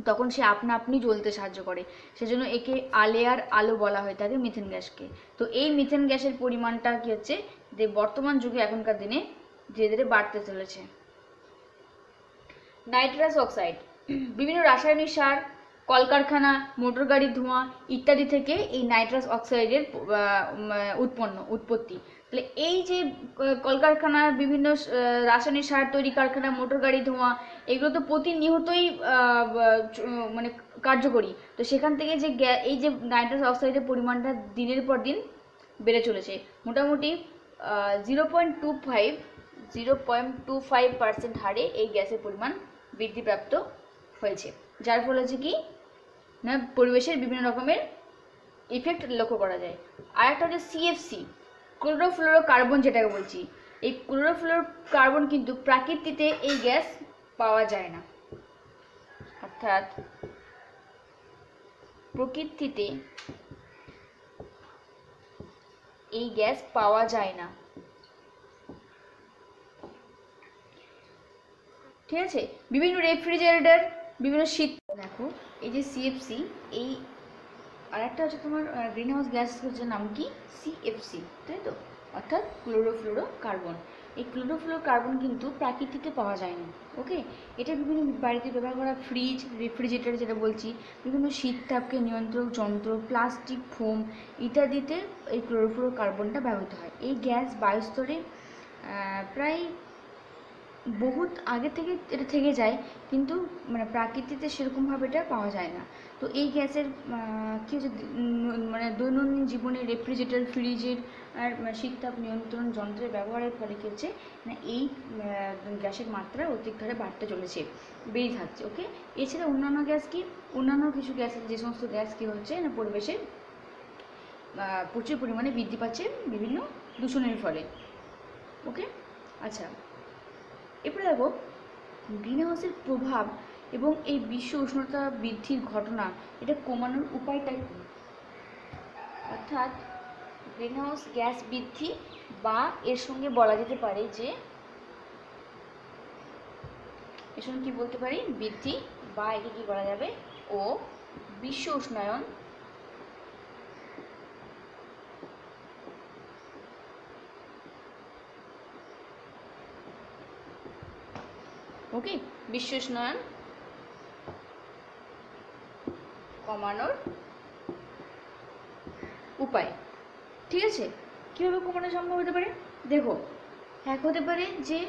তখন সে আপনা আপনি জ্বলতে সাহায্য করে, সেজন্য একে আলেয়ার আলো বলা হয়ে থাকে মিথেন গ্যাসকে। তো এই মিথেন গ্যাসের পরিমাণটা কি হচ্ছে যে বর্তমান যুগে এখনকার দিনে ধীরে ধীরে বাড়তে চলেছে। নাইট্রাস অক্সাইড বিভিন্ন রাসায়নিক সার, কলকারখানা, মোটর গাড়ির ধোঁয়া ইত্যাদি থেকে এই নাইট্রাস অক্সাইডের উৎপত্তি। তাহলে এই যে কলকারখানার বিভিন্ন রাসায়নিক সার তৈরি কারখানা, মোটর গাড়ি ধোঁয়া, এগুলো তো প্রতিনিয়তই মানে কার্যকরী। তো সেখান থেকে যে এই যে নাইট্রাস অক্সাইডের পরিমাণটা দিনের পর দিন বেড়ে চলেছে। মোটামুটি 0.25% হারে এই গ্যাসের পরিমাণ বৃদ্ধিপ্রাপ্ত হয়েছে, যার ফলে হচ্ছে কি না পরিবেশের বিভিন্ন রকমের ইফেক্ট লক্ষ্য করা যায়। আর একটা হচ্ছে CFC, ক্লোরোফ্লোরোকার্বন যেটাকে বলছি। এই ক্লোরোফ্লোরোকার্বন কিন্তু প্রাকৃতিতে এই গ্যাস পাওয়া যায় না, অর্থাৎ প্রকৃতিতে এই গ্যাস পাওয়া যায় না। ঠিক আছে, বিভিন্ন রেফ্রিজারেটর, বিভিন্ন শীত, দেখো এই যে CFC, এই আর একটা হচ্ছে তোমার গ্রিন হাউস গ্যাস হচ্ছে নাম কি CFC, তাই তো, অর্থাৎ ক্লোরোফ্লোরোকার্বন। এই ক্লোরোফ্লোরোকার্বন কিন্তু প্রাকৃতিতে পাওয়া যায় না। ওকে, এটা বিভিন্ন বাড়িতে ব্যবহার করা ফ্রিজ, রেফ্রিজারেটর যেটা বলছি, বিভিন্ন শীত তাপকে নিয়ন্ত্রক যন্ত্র, প্লাস্টিক, ফোম ইত্যাদিতে এই ক্লোরোফ্লোরোকার্বনটা ব্যবহৃত হয়। এই গ্যাস বায়ুস্তরে প্রায় বহুত আগে থেকে এটা থেকে যায়, কিন্তু মানে প্রাকৃতিতে সেরকমভাবে এটা পাওয়া যায় না। তো এই গ্যাসের কী হচ্ছে মানে দৈনন্দিন জীবনে রেফ্রিজারেটর, ফ্রিজের আর শীততাপ নিয়ন্ত্রণ যন্ত্রের ব্যবহারের ফলে কী হচ্ছে না এই গ্যাসের মাত্রা অতিরিক্ত হারে বাড়তে চলেছে, বেড়ে থাকছে। ওকে, এছাড়া অন্যান্য গ্যাস কি, অন্যান্য কিছু গ্যাস, যে সমস্ত গ্যাস কী হচ্ছে না পরিবেশে প্রচুর পরিমাণে বৃদ্ধি পাচ্ছে বিভিন্ন দূষণের ফলে। ওকে, আচ্ছা, এরপরে দেখো গ্রিন হাউসের প্রভাব এবং এই বিশ্ব উষ্ণতা বৃদ্ধির ঘটনা, এটা কমানোর উপায়টা কী। অর্থাৎ গ্রিন হাউস গ্যাস বৃদ্ধি বা এর সঙ্গে বলা যেতে পারে যে এর সঙ্গে কী বলতে পারি, বৃদ্ধি বা একে কী করা যাবে ও বিশ্ব উষ্ণায়ন ওকে, বিশ্ব উষ্ণায়ন কমানোর উপায়। ঠিক আছে, কীভাবে কমানো সম্ভব হতে পারে? দেখো, এক হতে পারে যে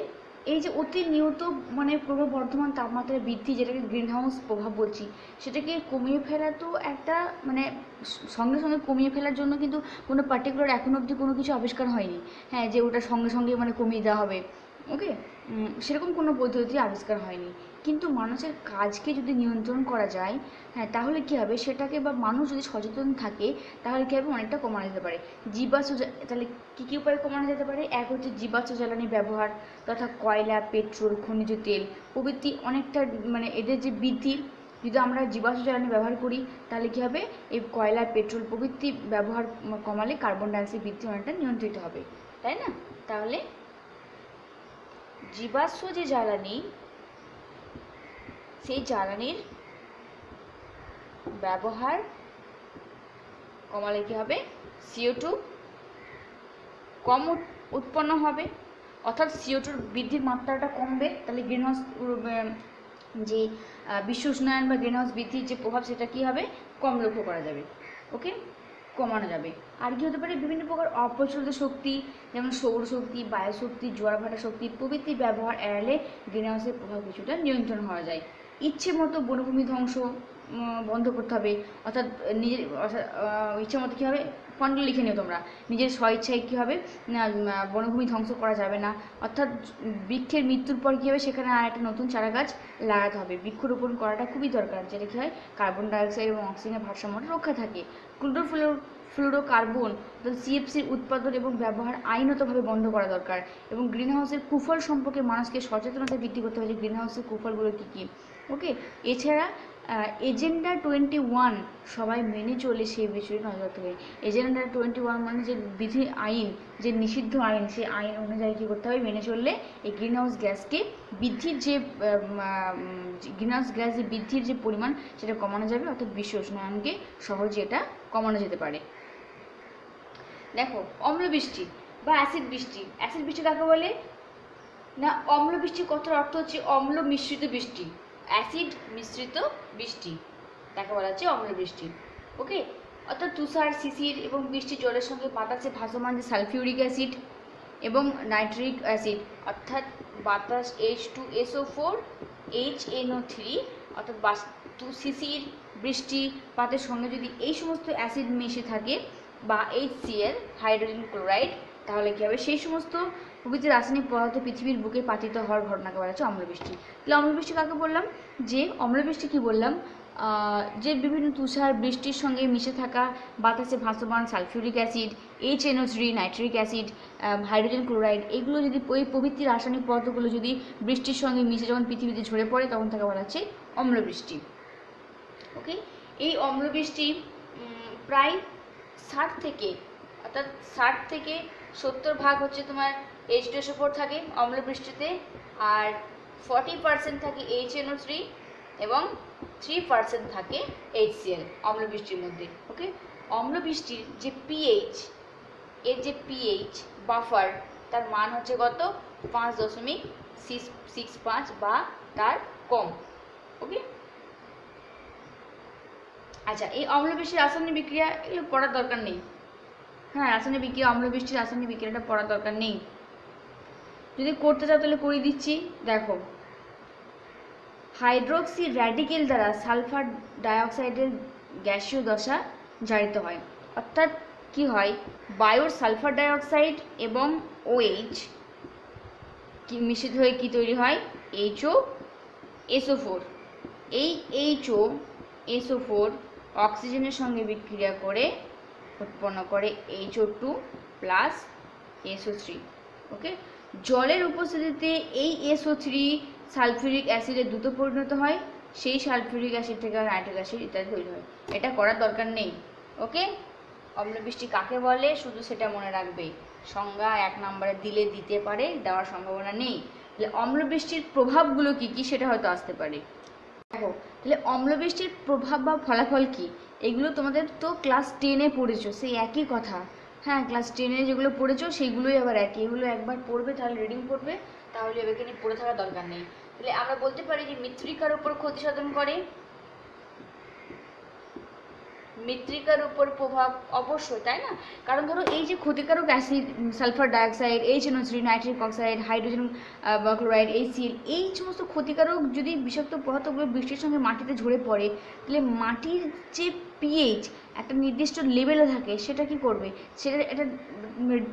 এই যে অতি নিয়ত মানে ক্রমবর্ধমান তাপমাত্রার বৃদ্ধি, যেটাকে গ্রিন হাউস প্রভাব বলছি, সেটাকে কমিয়ে ফেলা তো একটা মানে সঙ্গে সঙ্গে কমিয়ে ফেলার জন্য কিন্তু কোনো পার্টিকুলার এখন অবধি কোনো কিছু আবিষ্কার হয়নি। হ্যাঁ, যে ওটা সঙ্গে সঙ্গে মানে কমিয়ে দেওয়া হবে, ওকে, সেরকম কোনো পদ্ধতি আবিষ্কার হয়নি। কিন্তু মানুষের কাজকে যদি নিয়ন্ত্রণ করা যায়, হ্যাঁ, তাহলে কী হবে, সেটাকে বা মানুষ যদি সচেতন থাকে তাহলে কী হবে, অনেকটা কমানো যেতে পারে। জীবাশ্ম তাহলে কী কী উপায়ে কমানো যেতে পারে? এক হচ্ছে জীবাশ্ম জ্বালানি ব্যবহার তথা কয়লা, পেট্রোল, খনিজ তেল প্রভৃতি অনেকটা মানে এদের যে বৃদ্ধি, যদি আমরা জীবাশ্ম জ্বালানি ব্যবহার করি তাহলে কী হবে, এই কয়লা, পেট্রোল প্রভৃতি ব্যবহার কমালে কার্বন ডাইঅক্সাইড বৃদ্ধি অনেকটা নিয়ন্ত্রিত হবে, তাই না? তাহলে জীবাশ্ম যে জ্বালানি, সেই জ্বালানির ব্যবহার কমালে কী হবে, CO2 কম উৎপন্ন হবে, অর্থাৎ CO2 বৃদ্ধির মাত্রাটা কমবে। তাহলে গ্রিনহাউস যে বিশ্ব উষ্ণায়ন বা গ্রিনহাউস বৃদ্ধির যে প্রভাব, সেটা কী হবে, কম লক্ষ্য করা যাবে, ওকে, কমানো যাবে। আর কি হতে পারে, বিভিন্ন প্রকার অপ্রচলিত শক্তি যেমন সৌরশক্তি, বায়ুশক্তি, জোয়ার ভাটা শক্তি প্রভৃতি ব্যবহার এড়ালে গ্রিনহাউসের প্রভাব কিছুটা নিয়ন্ত্রণ করা যায়। ইচ্ছে মতো বনভূমি ধ্বংস বন্ধ করতে হবে, অর্থাৎ নিজের ইচ্ছে মতো কী হবে, পয়েন্টগুলো লিখে নিও তোমরা, নিজের স্বইচ্ছায় কী হবে না, বনভূমি ধ্বংস করা যাবে না, অর্থাৎ বৃক্ষের মৃত্যুর পর কী হবে, সেখানে আর একটা নতুন চারা গাছ লাগাতে হবে। বৃক্ষরোপণ করাটা খুবই দরকার, যেটা কী হয়, কার্বন ডাইঅক্সাইড এবং অক্সিজেনের ভারসাম্যটা রক্ষা থাকে। ফ্লুরোকার্বন অর্থাৎ CFCর উৎপাদন এবং ব্যবহার আইনতভাবে বন্ধ করা দরকার। এবং গ্রিনহাউসের কুফল সম্পর্কে মানুষকে সচেতনতা বৃদ্ধি করতে হবে যে গ্রিনহাউসের কুফলগুলো কী কী, ওকে। এছাড়া এজেন্ডা 21 সবাই মেনে চলে সেই বিষয়ে নজর রাখতে হবে। এজেন্ডা 21 মানে যে বিধি আইন, যে নিষিদ্ধ আইন, সেই আইন অনুযায়ী কী করতে হবে, মেনে চললে এই গ্রিনহাউস গ্যাসকে বৃদ্ধির যে গ্রিনহাউস গ্যাস যে বৃদ্ধির যে পরিমাণ, সেটা কমানো যাবে, অর্থাৎ বিশ্ব উষ্ণায়নকে সহজে এটা কমানো যেতে পারে। দেখো, অম্লবৃষ্টি বা অ্যাসিড বৃষ্টি। অ্যাসিড বৃষ্টি কাকে বলে না, অম্লবৃষ্টির কথার অর্থ হচ্ছে অম্ল মিশ্রিত বৃষ্টি, অ্যাসিড মিশ্রিত বৃষ্টি, তাকে বলা হচ্ছে অম্লবৃষ্টি, ওকে। অর্থাৎ তুষার, শিশির এবং বৃষ্টির জলের সঙ্গে বাতাসে ভাসমান যে সালফিউরিক অ্যাসিড এবং নাইট্রিক অ্যাসিড, অর্থাৎ বাতাস H2SO4 HNO3, অর্থাৎ শিশির, বৃষ্টিপাতের সঙ্গে যদি এই সমস্ত অ্যাসিড মিশে থাকে বা HCl হাইড্রোজেন ক্লোরাইড, তাহলে কী হবে, সেই সমস্ত প্রভৃতি রাসায়নিক পদার্থ পৃথিবীর বুকে পাতিত হওয়ার ঘটনাকে বলা হচ্ছে অম্লবৃষ্টি। তাহলে অম্লবৃষ্টি কাকে বললাম, যে অম্লবৃষ্টি কী বললাম, যে বিভিন্ন তুষার, বৃষ্টির সঙ্গে মিশে থাকা বাতাসে ভাসমান sulphuric acid, HNO3, nitric acid, hydrogen chloride, এগুলো যদি ওই প্রভৃতি রাসায়নিক পদার্থগুলো যদি বৃষ্টির সঙ্গে মিশে যখন পৃথিবীতে ঝরে পড়ে, তখন তাকে বলা হচ্ছে অম্লবৃষ্টি, ওকে। এই অম্লবৃষ্টি প্রায় 60 থেকে 70% হচ্ছে তোমার H2SO4 থাকে অম্লবৃষ্টিতে, আর 40% থাকে HNO3 এবং 3% থাকে HCl অম্লবৃষ্টির মধ্যে, ওকে। অম্লবৃষ্টির যে pH, এর যে pH বাফার, তার মান হচ্ছে কত, 5.65 বা তার কম, ওকে। আচ্ছা, এই অম্লবৃষ্টির রাসায়নিক বিক্রিয়া এগুলো পড়ার দরকার নেই, হ্যাঁ, রাসায়নিক বিক্রিয়া, অম্লবৃষ্টির রাসায়নিক বিক্রিয়াটা পড়ার দরকার নেই। যদি করতে চাও তাহলে করে দিচ্ছি। দেখো, হাইড্রোক্সি র্যাডিকেল দ্বারা সালফার ডাইঅক্সাইডের গ্যাসীয় দশা জারিত হয়, অর্থাৎ কি হয়, বায়ুর সালফার ডাইঅক্সাইড এবং OH কি মিশ্রিত হয়ে কি তৈরি হয়, HOSO4। এই HOSO4 অক্সিজেনের সঙ্গে বিক্রিয়া করে উৎপন্ন করে HO2 প্লাস SO3, ওকে। জলের উপস্থিতিতে এই SO3 সালফিউরিক অ্যাসিডে দ্রুত পরিণত হয়, সেই সালফিউরিক অ্যাসিড থেকে নাইট্রিক অ্যাসিড ইত্যাদি তৈরি হয়। এটা করার দরকার নেই, ওকে। অম্লবৃষ্টি কাকে বলে শুধু সেটা মনে রাখবে, সংজ্ঞা 1 নম্বরে দিলে দিতে পারে, দেওয়ার সম্ভাবনা নেই। তাহলে অম্লবৃষ্টির প্রভাবগুলো কী কী সেটা হয়তো আসতে পারে। দেখো, তাহলে অম্লবৃষ্টির প্রভাব বা ফলাফল কী, এগুলো তোমাদের তো ক্লাস 10-এ পড়েছো, সেই একই কথা, হ্যাঁ, ক্লাস 10-এ যেগুলো পড়েছো সেইগুলোই আবার একই, এগুলো একবার পড়বে, তাহলে রিডিং পড়বে, তাহলে এবারকে নিয়ে পড়ে থাকার দরকার নেই। তাহলে আমরা বলতে পারি যে মৃত্তিকার উপর ক্ষতি সাধন করে। মৃত্তিকার উপর প্রভাব অবশ্যই, তাই না? কারণ ধরো এই যে ক্ষতিকারক acid, sulphur dioxide, HNO3, nitric oxide, hydrogen chloride, HCl, এই সমস্ত ক্ষতিকারক যদি বিষাক্ত পদার্থগুলো বৃষ্টির সঙ্গে মাটিতে ঝরে পড়ে, তাহলে মাটির যে পিএইচ একটা নির্দিষ্ট লেভেলে থাকে, সেটা কি করবে, সেটা এটা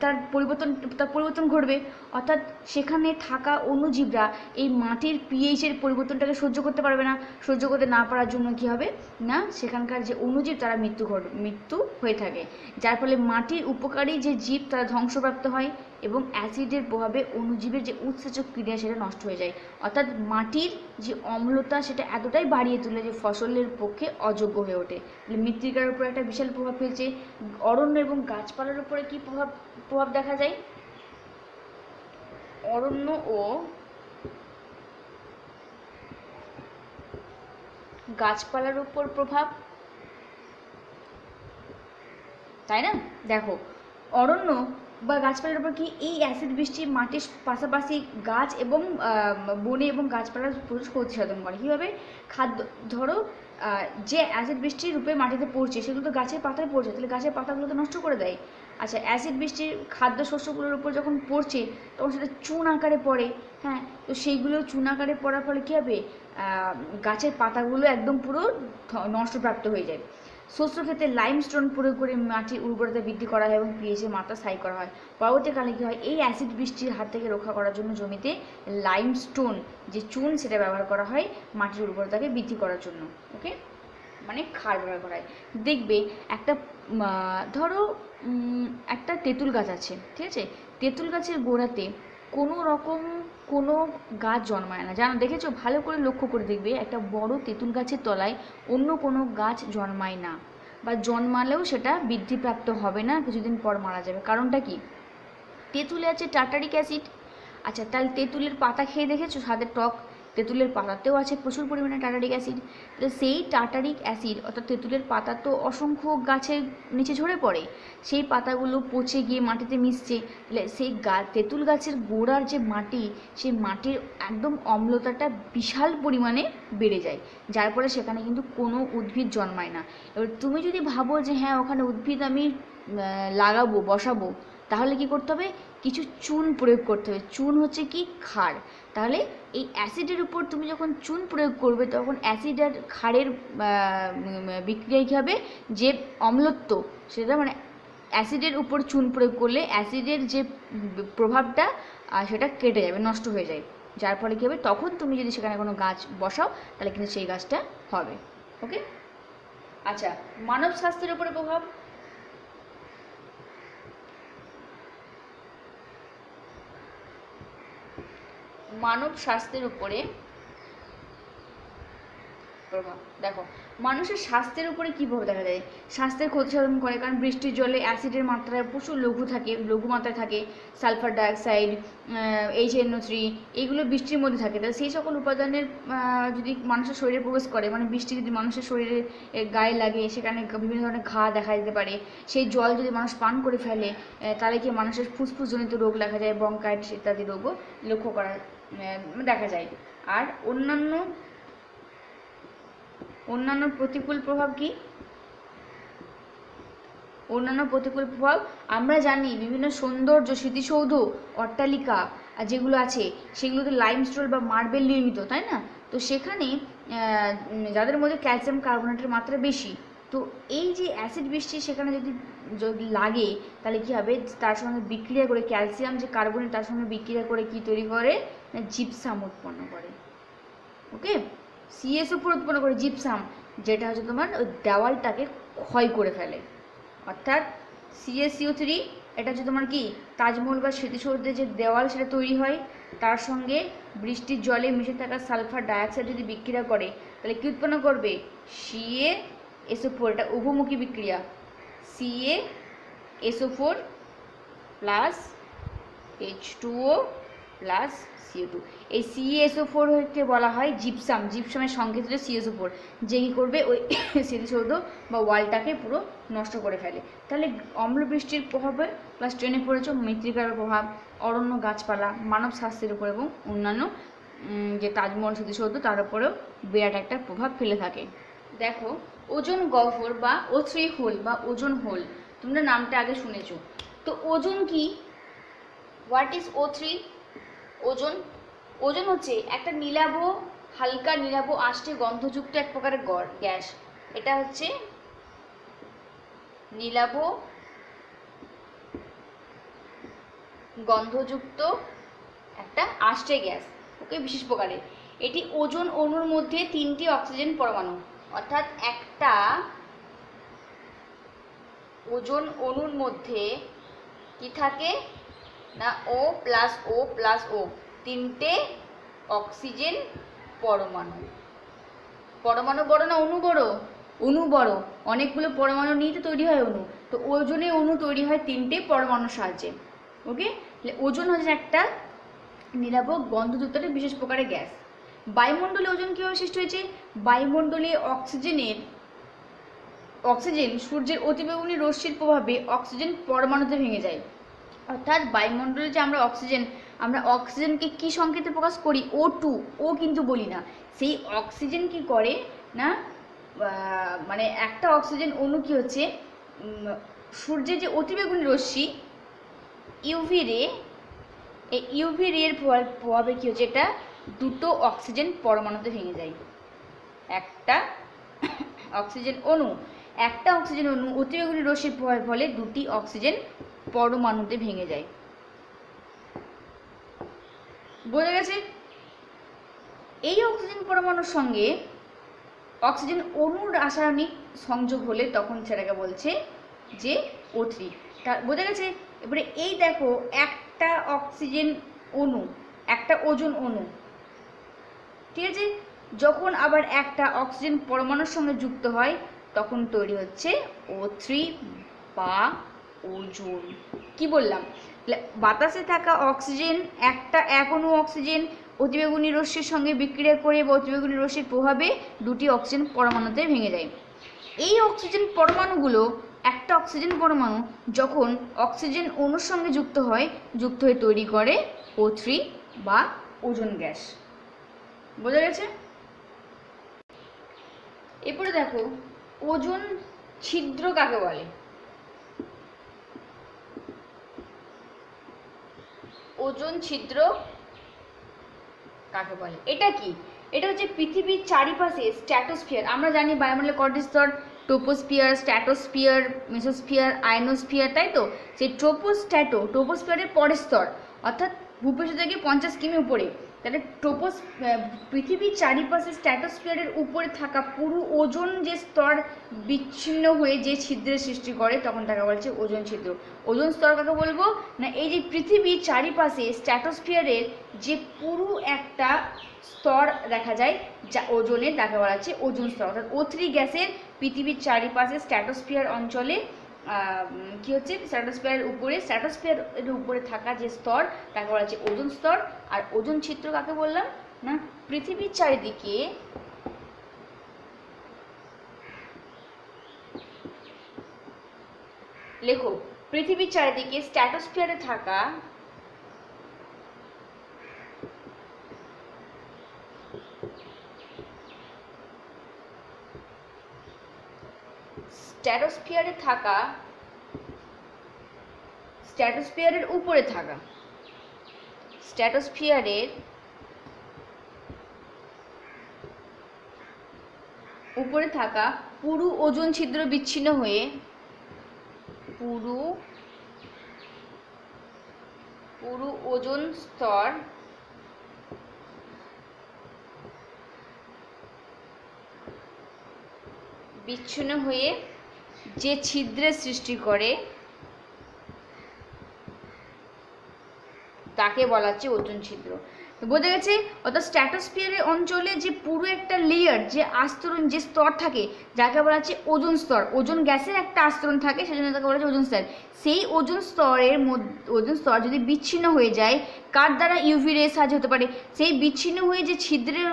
তার পরিবর্তন ঘটবে। অর্থাৎ সেখানে থাকা অণুজীবরা এই মাটির পিএইচের পরিবর্তনটাকে সহ্য করতে পারবে না। সহ্য করতে না পারার জন্য কি হবে না, সেখানকার যে অণুজীব তারা মৃত্যু হয়ে থাকে, যার ফলে মাটির উপকারী যে জীব তারা ধ্বংসপ্রাপ্ত হয় এবং অ্যাসিডের প্রভাবে অণুজীবের যে উৎসেচক ক্রিয়া সেটা নষ্ট হয়ে যায়। অর্থাৎ মাটির যে অম্লতা সেটা এতটাই বাড়িয়ে তোলে যে ফসলের পক্ষে অযোগ্য হয়ে ওঠে। মৃত্তিকার উপর একটা বিশাল প্রভাব ফেলছে। অরণ্য এবং গাছপালার উপরে কি প্রভাব দেখা যায়? অরণ্য ও গাছপালার উপর প্রভাব, তাই না? দেখো, অরণ্য বা গাছপালার উপর কি এই অ্যাসিড বৃষ্টি মাটির পাশাপাশি গাছ এবং বনে এবং গাছপালার ক্ষতি সাধন করে। কীভাবে? খাদ্য, ধরো যে অ্যাসিড বৃষ্টির রূপে মাটিতে পড়ছে সেগুলো তো গাছের পাতায় পড়ছে, তাহলে গাছের পাতাগুলো তো নষ্ট করে দেয়। আচ্ছা, অ্যাসিড বৃষ্টির খাদ্য শস্যগুলোর উপর যখন পড়ছে তখন সেটা চুন আকারে পড়ে, হ্যাঁ, তো সেইগুলো চুন আকারে পড়ার ফলে কী হবে, গাছের পাতাগুলো একদম পুরো নষ্টপ্রাপ্ত হয়ে যায়। শস্য ক্ষেত্রে লাইমস্টোন প্রয়োগ করে মাটির উর্বরতা বৃদ্ধি করা হয় এবং পিএইচের মাত্রা স্থায়ী করা হয়। পরবর্তীকালে কী হয়, এই অ্যাসিড বৃষ্টির হাত থেকে রক্ষা করার জন্য জমিতে লাইমস্টোন যে চুন সেটা ব্যবহার করা হয় মাটির উর্বরতাকে বৃদ্ধি করার জন্য। ওকে, মানে ক্ষার ব্যবহার করা হয়। দেখবে একটা ধরো একটা তেঁতুল গাছ আছে, ঠিক আছে, তেঁতুল গাছের গোড়াতে কোনো গাছ জন্মায় না, জানো, দেখেছো? ভালো করে লক্ষ্য করে দেখবে, একটা বড় তেঁতুল গাছের তলায় অন্য কোনো গাছ জন্মায় না, বা জন্মালেও সেটা বৃদ্ধিপ্রাপ্ত হবে না, কিছুদিন পর মারা যাবে। কারণটা কি? তেঁতুলে আছে টার্টারিক অ্যাসিড। আচ্ছা, তাহলে তেঁতুলের পাতা খেয়ে দেখেছো, স্বাদের টক? তেঁতুলের পাতাতেও আছে প্রচুর পরিমাণে টার্টারিক অ্যাসিড। তাহলে সেই টার্টারিক অ্যাসিড অর্থাৎ তেঁতুলের পাতা তো অসংখ্য গাছের নিচে ঝরে পড়ে, সেই পাতাগুলো পচে গিয়ে মাটিতে মিশছে। তাহলে সেই তেঁতুল গাছের গোড়ার যে মাটি, সেই মাটির একদম অম্লতাটা বিশাল পরিমাণে বেড়ে যায়, যার ফলে সেখানে কিন্তু কোনো উদ্ভিদ জন্মায় না। এবার তুমি যদি ভাবো যে হ্যাঁ, ওখানে উদ্ভিদ আমি লাগাবো, বসাবো, তাহলে কি করতে হবে? কিছু চুন প্রয়োগ করতে হবে। চুন হচ্ছে কি? ক্ষার। তাহলে এই অ্যাসিডের উপর তুমি যখন চুন প্রয়োগ করবে তখন অ্যাসিড আর ক্ষারের বিক্রিয়ায় কী হবে, যে অম্লত্ব সেটা, মানে অ্যাসিডের উপর চুন প্রয়োগ করলে অ্যাসিডের যে প্রভাবটা সেটা কেটে যাবে, নষ্ট হয়ে যায়, যার ফলে কী হবে, তখন তুমি যদি সেখানে কোনো গাছ বসাও তাহলে কিন্তু সেই গাছটা হবে। ওকে, আচ্ছা, মানব স্বাস্থ্যের উপরে প্রভাব। মানব স্বাস্থ্যের উপরে প্রভাব, দেখো, মানুষের স্বাস্থ্যের উপরে কী প্রভাব দেখা যায়? স্বাস্থ্যের ক্ষতি সাধন করে, কারণ বৃষ্টির জলে অ্যাসিডের মাত্রায় প্রচুর লঘু মাত্রায় থাকে। সালফার ডাইঅক্সাইড, HNO3, এইগুলো বৃষ্টির মধ্যে থাকে। তাহলে সেই সকল উপাদানের যদি মানুষের শরীরে প্রবেশ করে, মানে বৃষ্টি যদি মানুষের শরীরে গায়ে লাগে, সেখানে বিভিন্ন ধরনের ঘা দেখা যেতে পারে। সেই জল যদি মানুষ পান করে ফেলে, তাহলে কি মানুষের ফুসফুসজনিত রোগ দেখা যায়, ব্রঙ্কাইটিস ইত্যাদি রোগও লক্ষ্য করা দেখা যায়। আর অন্যান্য প্রতিকূল প্রভাব কি? অন্যান্য প্রতিকূল প্রভাব আমরা জানি, বিভিন্ন সৌন্দর্য স্মৃতিসৌধ, অট্টালিকা যেগুলো আছে সেগুলোতে লাইমস্টোন বা মার্বেল নির্মিত, তাই না? তো সেখানে যাদের মধ্যে ক্যালসিয়াম কার্বনেটের মাত্রা বেশি, তো এই যে অ্যাসিড বৃষ্টি সেখানে যদি লাগে তাহলে কী হবে, তার সঙ্গে বিক্রিয়া করে ক্যালসিয়াম যে কার্বনেট তার সঙ্গে বিক্রিয়া করে কি তৈরি করে, জিপসাম উৎপন্ন করে। ওকে, CSO4 উৎপন্ন করে জিপসাম, যেটা হচ্ছে তোমার ওই দেওয়ালটাকে ক্ষয় করে ফেলে। অর্থাৎ CaCO3 এটা হচ্ছে তোমার কি, তাজমহল বা স্মৃতিসৌধের যে দেওয়াল সেটা তৈরি হয়, তার সঙ্গে বৃষ্টির জলে মিশে থাকা সালফার ডাইঅক্সাইড যদি বিক্রিয়া করে তাহলে কী উৎপন্ন করবে? CaSO4। এটা উভমুখী বিক্রিয়া, CaSO4 plus H2O plus CO2। এই CaSO4 কে বলা হয় জিপসাম, জিপসামের সংকেত হচ্ছে CaSO4, যে কী করবে, ওই স্মৃতিসৌধ বা ওয়ালটাকে পুরো নষ্ট করে ফেলে। তাহলে অম্ল বৃষ্টির প্রভাবে ক্লাস 10-এ পড়েছ মৃত্তিকার প্রভাব, অরণ্য গাছপালা, মানব স্বাস্থ্যের উপর এবং অন্যান্য যে তাজমহল স্মৃতিসৌধ তার উপরেও বিরাট একটা প্রভাব ফেলে থাকে। দেখো ওজোন গহ্বর বা O3 হোল বা ওজোন হোল, তোমরা নামটা আগে শুনেছো। তো ওজোন কি, what is O3? Ozone, ozone হচ্ছে একটা নীলাভ, হালকা নীলাভ আষ্টে গন্ধযুক্ত এক প্রকারের গ্যাস। এটা হচ্ছে নীলাভ গন্ধযুক্ত একটা আষ্টে গ্যাস, ওকে, বিশেষ প্রকারের। এটি ওজোন অণুর মধ্যে 3টি অক্সিজেন পরমাণু, অর্থাৎ একটা ওজোন অণুর মধ্যে কি থাকে না O plus O plus O, 3টে অক্সিজেন পরমাণু। পরমাণু বড় না অণু বড়? অণু বড়, অনেকগুলো পরমাণু নিয়ে তো তৈরি হয় অণু। তো ওজোনে অণু তৈরি হয় 3টে পরমাণুর সাহায্যে, ওকে। ওজোন হচ্ছে একটা নীলাভ গন্ধযুক্ত একটা বিশেষ প্রকারের গ্যাস। বায়ুমণ্ডলে ওজোন কীভাবে সৃষ্টি হয়েছে? বায়ুমণ্ডলে অক্সিজেন সূর্যের অতিবেগুনি রশ্মির প্রভাবে অক্সিজেন পরমাণুতে ভেঙে যায়। অর্থাৎ বায়ুমণ্ডলে যে আমরা অক্সিজেনকে কি সংকেতে প্রকাশ করি? O2, ও কিন্তু বলি না। সেই অক্সিজেন কি করে না, মানে একটা অক্সিজেন অণু কি হচ্ছে, সূর্যের যে অতিবেগুনি রশ্মি ইউভি রে, এই ইউভি রে এর প্রভাবে কি হচ্ছে, এটা দুটো অক্সিজেন পরমাণুতে ভেঙে যায়। একটা অক্সিজেন অণু অতিবেগুনি রশ্মির প্রভাবের ফলে দুটি অক্সিজেন পরমাণুতে ভেঙে যায়। বোঝা গেছে? এই অক্সিজেন পরমাণুর সঙ্গে অক্সিজেন অণুর রাসায়নিক সংযোগ হলে তখন সেটাকে বলছে যে O3। বোঝা গেছে? এবারে এই দেখো, একটা অক্সিজেন অণু, একটা ওজোন অণু, ঠিক আছে, যখন আবার একটা অক্সিজেন পরমাণুর সঙ্গে যুক্ত হয় তখন তৈরি হচ্ছে O3 বা ওজোন। কি বললাম? বাতাসে থাকা অক্সিজেন, এক অণু অক্সিজেন অতিবেগুনি রশ্মির সঙ্গে বিক্রিয়া করে বা অতিবেগুনি রশ্মির প্রভাবে দুটি অক্সিজেন পরমাণুতে ভেঙে যায়। এই অক্সিজেন পরমাণুগুলো, একটা অক্সিজেন পরমাণু যখন অক্সিজেন অণুর সঙ্গে যুক্ত হয়ে তৈরি করে O3 বা ওজোন গ্যাস। বোঝা গেছে? এরপরে দেখো ওজোন ছিদ্র কাকে বলে? ওজোন ছিদ্র কাকে বলে? এটা কি? এটা হচ্ছে পৃথিবীর চারিপাশে স্ট্র্যাটোস্ফিয়ার। আমরা জানি বায়ুমণ্ডলের কয়টি স্তর? ট্রোপোস্ফিয়ার, স্ট্র্যাটোস্ফিয়ার, মেসোস্ফিয়ার, আয়নোস্ফিয়ার, তাই তো? সেই ট্রোপোস্ফিয়ারের পরের স্তর, অর্থাৎ ভূপৃষ্ঠ থেকে 50 কিমি উপরে। তাহলে পৃথিবীর চারিপাশে স্ট্র্যাটোস্ফিয়ারের উপরে থাকা পুরো ওজোন যে স্তর বিচ্ছিন্ন হয়ে যে ছিদ্রের সৃষ্টি করে তখন তাকে বলছে ওজোন ছিদ্র। ওজোন স্তর কাকে বলবো না, এই যে পৃথিবীর চারিপাশে স্ট্র্যাটোস্ফিয়ারের যে পুরো একটা স্তর দেখা যায় যা ওজনের, তাকে বলা হচ্ছে ওজোন স্তর। অর্থাৎ O3 গ্যাসের পৃথিবীর চারিপাশে স্ট্র্যাটোস্ফিয়ার অঞ্চলে কি হচ্ছে, স্ট্র্যাটোস্ফিয়ারের উপরে থাকা যে স্তর তাকে বলা হচ্ছে ওজোন স্তর। আর ওজোন ছিদ্র কাকে বললাম না, পৃথিবীর চারিদিকে লেখো, পৃথিবীর চারিদিকে স্ট্র্যাটোস্ফিয়ারে থাকা স্ট্র্যাটোস্ফিয়ারের উপরে থাকা পুরো ওজোন ছিদ্র বিচ্ছিন্ন হয়ে পুরো ওজোন স্তর বিচ্ছিন্ন হয়ে যে ছিদ্রের সৃষ্টি করে তাকে বলা হচ্ছে ওজোন ছিদ্র। বোঝা গেছে? অর্থাৎ স্ট্র্যাটোস্ফিয়ারের অঞ্চলে যে পুরো একটা লেয়ার, যে আস্তরণ, যে স্তর থাকে যাকে বলা হচ্ছে ওজোন স্তর। ওজোন গ্যাসের একটা আস্তরণ থাকে, সেজন্য তাকে বলা হচ্ছে ওজোন স্তর। সেই ওজোন স্তর যদি বিচ্ছিন্ন হয়ে যায়, কার দ্বারা? ইউভি রে সাহায্যে হতে পারে। সেই বিচ্ছিন্ন হয়ে যে ছিদ্রের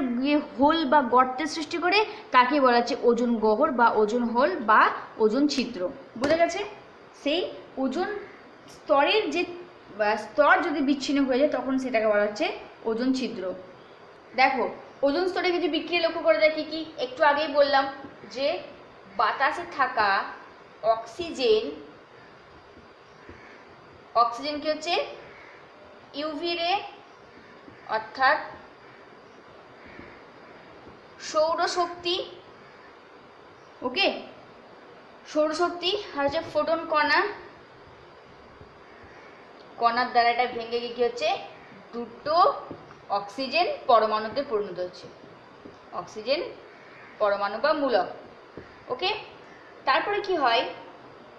হোল বা গর্তের সৃষ্টি করে তাকে বলা হচ্ছে ওজোন গহ্বর বা ওজোন হোল বা ওজোন ছিদ্র। বোঝা গেছে? সেই ওজোন স্তরের যে স্তর যদি বিচ্ছিন্ন হয়ে যায় তখন সেটাকে বলা হচ্ছে ওজোন ছিদ্র। দেখো ওজোন স্তরে কিছু বিক্রিয়া লক্ষ্য করা যায় কি কি, একটু আগেই বললাম যে বাতাসে থাকা অক্সিজেন কি হচ্ছে ইউভি রে অর্থাৎ সৌরশক্তি, ওকে, সৌরশক্তি আর হচ্ছে ফোটন কণার দ্বারা এটা ভেঙে গিয়ে কি হচ্ছে দুটো অক্সিজেন পরমাণুতে পরিণত হচ্ছে, অক্সিজেন পরমাণু বা মূলক। ওকে, তারপরে কি হয়,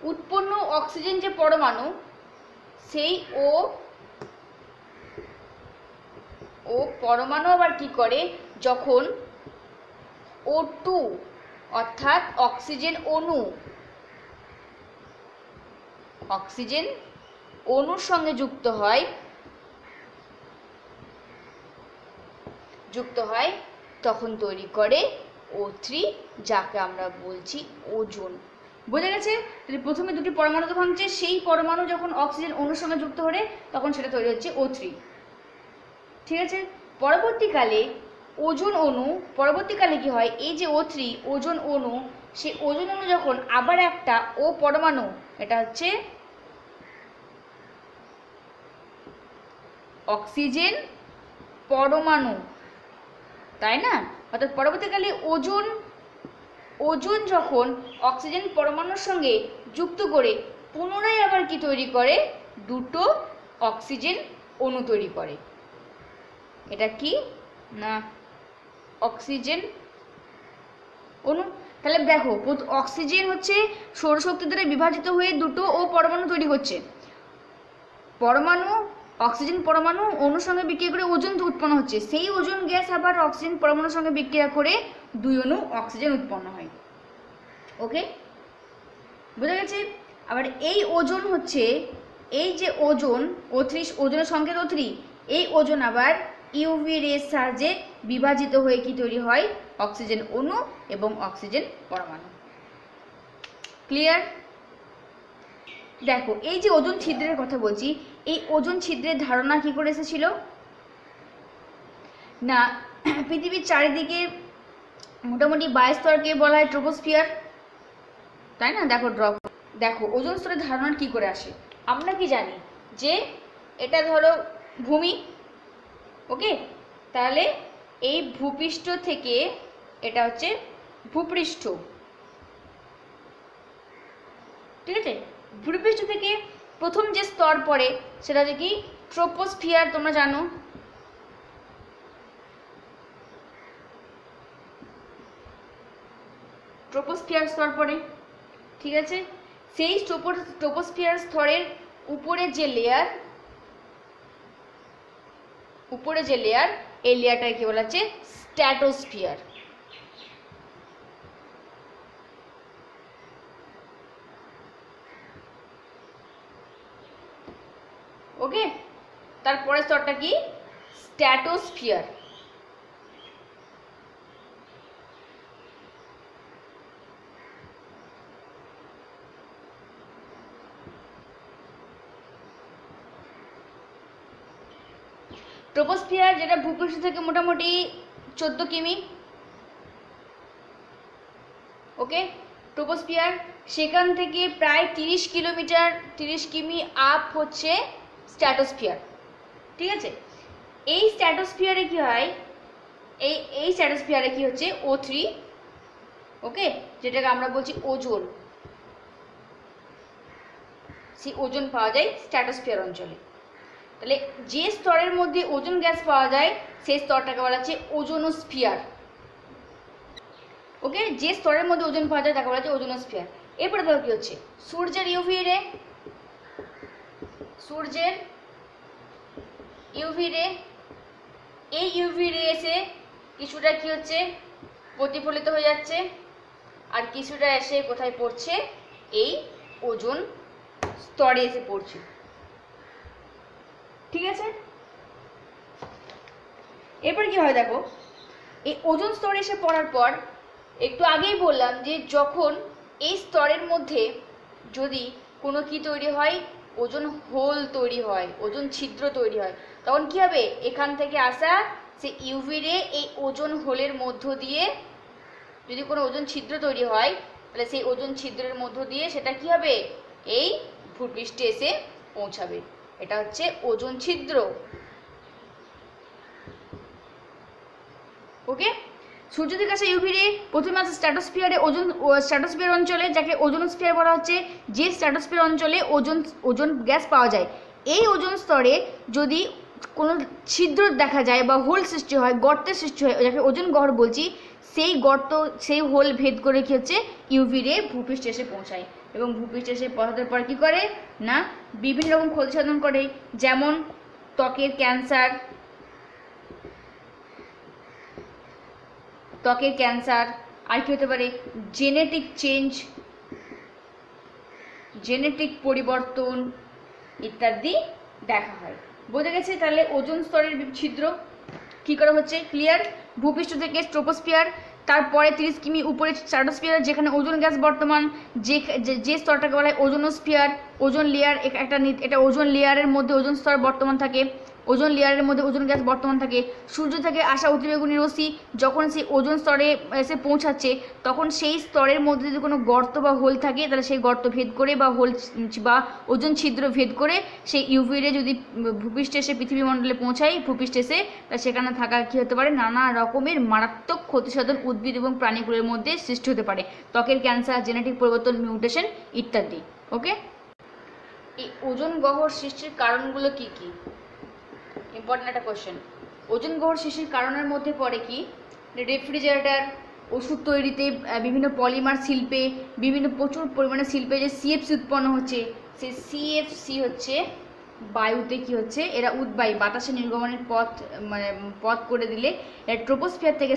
উৎপন্ন অক্সিজেন যে পরমাণু সেই ও পরমাণু আবার কি করে, যখন O2 অর্থাৎ অক্সিজেন অণুর সঙ্গে যুক্ত হয় তখন তৈরি করে O3, যাকে আমরা বলছি ওজোন। বোঝা গেছে? তাহলে প্রথমে দুটি পরমাণু তো ভাঙছে, সেই পরমাণু যখন অক্সিজেন অণুর সঙ্গে যুক্ত হলে তখন সেটা তৈরি হচ্ছে O3। ঠিক আছে, পরবর্তীকালে কি হয়, এই যে O3 ওজোন অণু, সেই ওজোন অণু যখন আবার একটা ও পরমাণু, এটা হচ্ছে অক্সিজেন পরমাণু, তাই না? অর্থাৎ পরবর্তীকালে ওজোন যখন অক্সিজেন পরমাণুর সঙ্গে যুক্ত করে পুনরায় আবার কি তৈরি করে, দুটো অক্সিজেন অণু তৈরি করে। এটা কি না অক্সিজেন অণু। তাহলে দেখো অক্সিজেন হচ্ছে সৌরশক্তি দ্বারা বিভাজিত হয়ে দুটো ও পরমাণু তৈরি হচ্ছে, অক্সিজেন পরমাণু অণুর সঙ্গে বিক্রিয়া করে ওজোন উৎপন্ন হচ্ছে, সেই ওজোন গ্যাস আবার অক্সিজেন পরমাণুর সঙ্গে বিক্রিয়া করে দুই অণু অক্সিজেন উৎপন্ন হয়। ওকে, বোঝা গেছে? আবার এই ওজোন হচ্ছে, এই যে ওজোন O3, ওজোনের সংকেত O3, এই ওজোন আবার ইউভি রের সাহায্যে বিভাজিত হয়ে কি তৈরি হয়, অক্সিজেন অণু এবং অক্সিজেন পরমাণু। ক্লিয়ার? দেখো এই যে ওজোন ছিদ্রের কথা বলছি, এই ওজোন ছিদ্রের ধারণা কি করে এসেছিল না, পৃথিবীর চারিদিকে মোটামুটি 22 স্তরকে বলা হয় ট্রোপোস্ফিয়ার, তাই না? দেখো ওজোন স্তরের ধারণা কি করে আসে, আমরা কি জানি যে এটা ধরো ভূমি, ওকে, তাহলে এই ভূপৃষ্ঠ থেকে এটা হচ্ছে ভূপৃষ্ঠ, ঠিক আছে? ভূপৃষ্ঠ থেকে প্রথম যে স্তর পড়ে সেটা হচ্ছে কি ট্রোপোস্ফিয়ার, তোমরা জানো। ট্রোপোস্ফিয়ার স্তর পড়ে, ঠিক আছে? সেই ট্রোপোস্ফিয়ার স্তরের উপরে যে লেয়ার, এই লেয়ারটাকে কি বলা হচ্ছে স্ট্র্যাটোস্ফিয়ার। ওকে, তারপরের স্তরটা কি স্ট্র্যাটোস্ফিয়ার। ট্রোপোস্ফিয়ার যেটা ভূপৃষ্ঠ থেকে মোটামুটি 14 কিমি, ওকে, ট্রোপোস্ফিয়ার, সেখান থেকে প্রায় 30 কিমি আপ হচ্ছে স্ট্র্যাটোস্ফিয়ার, ঠিক আছে? এই স্ট্র্যাটোস্ফিয়ারে কি হয়, এই স্ট্র্যাটোস্ফিয়ারে কি হচ্ছে O3, ওকে, যেটাকে আমরা বলছি ওজোন, সেই ওজোন পাওয়া যায় স্ট্র্যাটোস্ফিয়ার অঞ্চলে। তাহলে যে স্তরের মধ্যে ওজোন গ্যাস পাওয়া যায় সেই স্তরটাকে বলা হচ্ছে ওজোনোস্ফিয়ার, ওকে, যে স্তরের মধ্যে ওজোন পাওয়া যায় তাকে বলা হচ্ছে ওজোনোস্ফিয়ার। এরপরে দেখো কি হচ্ছে, সূর্যের ইউভি রে, এই ইউভি রে এসে কিছুটা কি হচ্ছে প্রতিফলিত হয়ে যাচ্ছে, আর কিছুটা এসে কোথায় পড়ছে, এই ওজোন স্তরে এসে পড়ছে, ঠিক আছে? এরপর কি হয় দেখো, এই ওজোন স্তরে এসে পড়ার পর একটু আগেই বললাম যে যখন এই স্তরের মধ্যে যদি কোনো কি তৈরি হয়, ওজোন হোল তৈরি হয়, ওজোন ছিদ্র তৈরি হয়, তখন কি হবে, এখান থেকে আসা সে ইউভি রে এই ওজোন হোলের মধ্য দিয়ে, যদি কোনো ওজোন ছিদ্র তৈরি হয় তাহলে সেই ওজোন ছিদ্রের মধ্য দিয়ে সেটা কি হবে, এই ভূপৃষ্ঠে এসে পৌঁছাবে। এটা হচ্ছে ওজোন ছিদ্র। ওকে, সূর্য থেকে আসা ইউভি রে প্রথমে আছে স্ট্র্যাটোস্ফিয়ারে, স্ট্র্যাটোস্ফিয়ার অঞ্চলে, যাকে ওজোনোস্ফিয়ার বলা হচ্ছে, যে স্ট্র্যাটোস্ফিয়ার অঞ্চলে ওজোন গ্যাস পাওয়া যায়। এই ওজোন স্তরে যদি কোনো ছিদ্র দেখা যায় বা হোল সৃষ্টি হয়, গর্তের সৃষ্টি হয়, যাকে ওজোন গহ্বর বলছি, সেই গর্ত, সেই হোল ভেদ করে কি হচ্ছে, ইউভি রে ভূপৃষ্ঠে এসে পৌঁছায়। এবং ভূপৃষ্ঠে এসে পৌঁছানোর পর কী করে না, বিভিন্ন রকম ক্ষতি সাধন করে, যেমন ত্বকের ক্যান্সার, আর কি হতে পারে, জেনেটিক চেঞ্জ, জেনেটিক পরিবর্তন ইত্যাদি দেখা হয়। বোঝা গেছে তাহলে ওজোন স্তরের ছিদ্র কী করা হচ্ছে, ক্লিয়ার। ভূপৃষ্ঠ থেকে ট্রোপোস্ফিয়ার, তারপরে 30 কিমি উপরে স্ট্র্যাটোস্ফিয়ার, যেখানে ওজোন গ্যাস বর্তমান, যে স্তরটাকে বলা হয় ওজোনোস্ফিয়ার, ওজোন লেয়ার, এটা ওজোন লেয়ারের মধ্যে ওজোন স্তর বর্তমান থাকে, ওজোন লেয়ারের মধ্যে ওজোন গ্যাস বর্তমান থাকে। সূর্য থেকে আসা অতিবেগুনি রশ্মি যখন সেই ওজোন স্তরে এসে পৌঁছাচ্ছে, তখন সেই স্তরের মধ্যে যদি কোনো গর্ত বা হোল থাকে, তাহলে সেই গর্ত ভেদ করে বা হোল বা ওজোন ছিদ্র ভেদ করে সেই ইউভি রে যদি ভূপৃষ্ঠে এসে পৃথিবী মণ্ডলে পৌঁছায়, ভূপৃষ্ঠে এসে, তা সেখানে থাকা কী হতে পারে, নানা রকমের মারাত্মক ক্ষতিসাধন উদ্ভিদ এবং প্রাণীগুলোর মধ্যে সৃষ্টি হতে পারে, ত্বকের ক্যান্সার, জেনেটিক পরিবর্তন, মিউটেশন ইত্যাদি। ওকে, এই ওজোন গহ্বর সৃষ্টির কারণগুলো কি কি, ইম্পর্টেন্ট একটা কোয়েশ্চেন। ওজোন গহ্বর সৃষ্টির কারণের মধ্যে পড়ে কি, রেফ্রিজারেটর, ওষুধ তৈরিতে, বিভিন্ন পলিমার শিল্পে, প্রচুর পরিমাণে শিল্পে যে সিএফসি উৎপন্ন হচ্ছে, সেই সিএফসি হচ্ছে বায়ুতে কি হচ্ছে, এরা উদ্বায়ী, বাতাসে নির্গমনের পথ করে দিলে এরা ট্রোপোস্ফিয়ার থেকে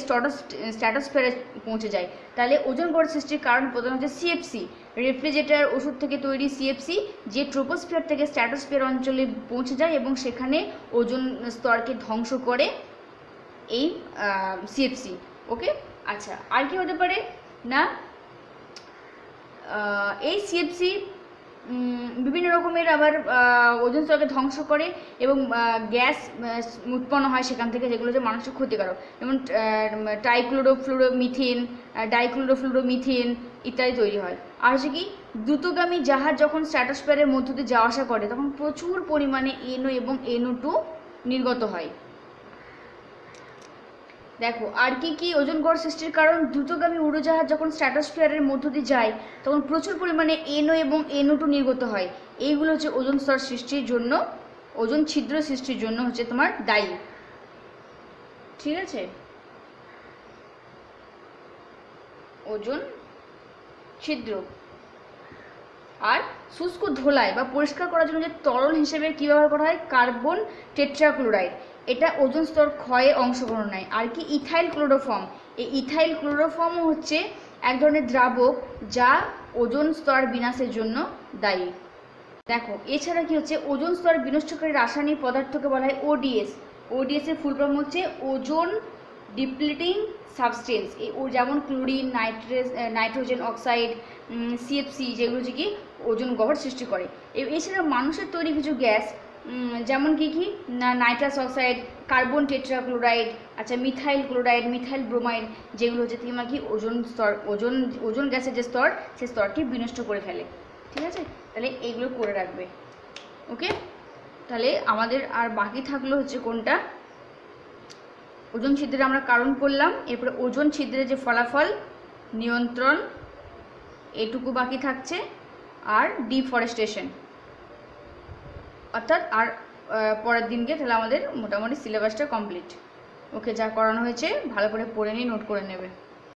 স্ট্র্যাটোস্ফিয়ারে পৌঁছে যায়। তাহলে ওজোন গহ্বর সৃষ্টির কারণ প্রধান হচ্ছে সিএফসি, রেফ্রিজারেটর, ওষুধ থেকে তৈরি সিএফসি, যে ট্রোপোস্ফিয়ার থেকে স্ট্র্যাটোস্ফিয়ার অঞ্চলে পৌঁছে যায় এবং সেখানে ওজোন স্তরকে ধ্বংস করে এই সিএফসি। ওকে, আচ্ছা, আর কি হতে পারে না, এই সিএফসি বিভিন্ন রকমের আবার ওজোন স্তরকে ধ্বংস করে এবং গ্যাস উৎপন্ন হয় সেখান থেকে, যেগুলো যে মানুষের ক্ষতিকারক, যেমন ট্রাইক্লোরোফ্লুরোমিথেন, ডাইক্লোরোফ্লুরোমিথেন ইত্যাদি তৈরি হয়। আর হচ্ছে কি, দ্রুতগামী জাহাজ যখন স্ট্র্যাটোস্ফিয়ারের মধ্য দিয়ে যাওয়া আসা করে, তখন প্রচুর পরিমাণে NO এবং NO2 নির্গত হয়। দেখো আর কি কি ওজোন গহ্বর সৃষ্টির কারণ, দ্রুতগামী উড়োজাহাজ যখন স্ট্র্যাটোস্ফিয়ারের মধ্য দিয়ে যায়, তখন প্রচুর পরিমাণে NO এবং NO2 নির্গত হয়। এইগুলো হচ্ছে ওজোন স্তর সৃষ্টির জন্য, ওজোন ছিদ্র সৃষ্টির জন্য হচ্ছে তোমার দায়ী। ঠিক আছে, ওজোন ছিদ্র। আর শুষ্ক ধোলাই বা পরিষ্কার করার জন্য যে তরল হিসেবে কী ব্যবহার করা হয়, কার্বন টেট্রাক্লোরাইড, এটা ওজোন স্তর ক্ষয়ে অংশগ্রহণ নেয়। আর কি, ইথাইল ক্লোরোফর্ম, এই ইথাইল ক্লোরোফর্মও হচ্ছে এক ধরনের দ্রাবক যা ওজোন স্তর বিনাশের জন্য দায়ী। দেখো এছাড়া কি হচ্ছে, ওজোন স্তর বিনষ্টকারী রাসায়নিক পদার্থকে বলা হয় ওডিএস। ওডিএস এর ফুল ফর্ম হচ্ছে ওজোন ডিপ্লিটিং সাবস্টেন্স। এই যেমন ক্লোরিন, নাইট্রোজেন অক্সাইড, সিএফসি, যেগুলো হচ্ছে কি ওজোন গহ্বর সৃষ্টি করে। এছাড়া মানুষের তৈরি কিছু গ্যাস, যেমন কি কি না, নাইট্রাস অক্সাইড, কার্বন টেট্রাক্লোরাইড, আচ্ছা মিথাইল ক্লোরাইড, মিথাইল ব্রোমাইড, যেগুলো হচ্ছে তোমার কি ওজোন স্তর, ওজোন গ্যাসের যে স্তর, সেই স্তরকে বিনষ্ট করে ফেলে। ঠিক আছে, তাহলে এইগুলো করে রাখবে। ওকে, তাহলে আমাদের আর বাকি থাকলো হচ্ছে কোনটা, ওজোন ছিদ্রের আমরা কারণ করলাম, এরপরে ওজোন ছিদ্রের যে ফলাফল, নিয়ন্ত্রণ, এটুকু বাকি থাকছে, আর ডিফরেস্টেশন, অর্থাৎ আর পরের দিনকে তাহলে আমাদের মোটামুটি সিলেবাসটা কমপ্লিট। ওকে, যা করানো হয়েছে ভালো করে পড়ে নিয়ে নোট করে নেবে।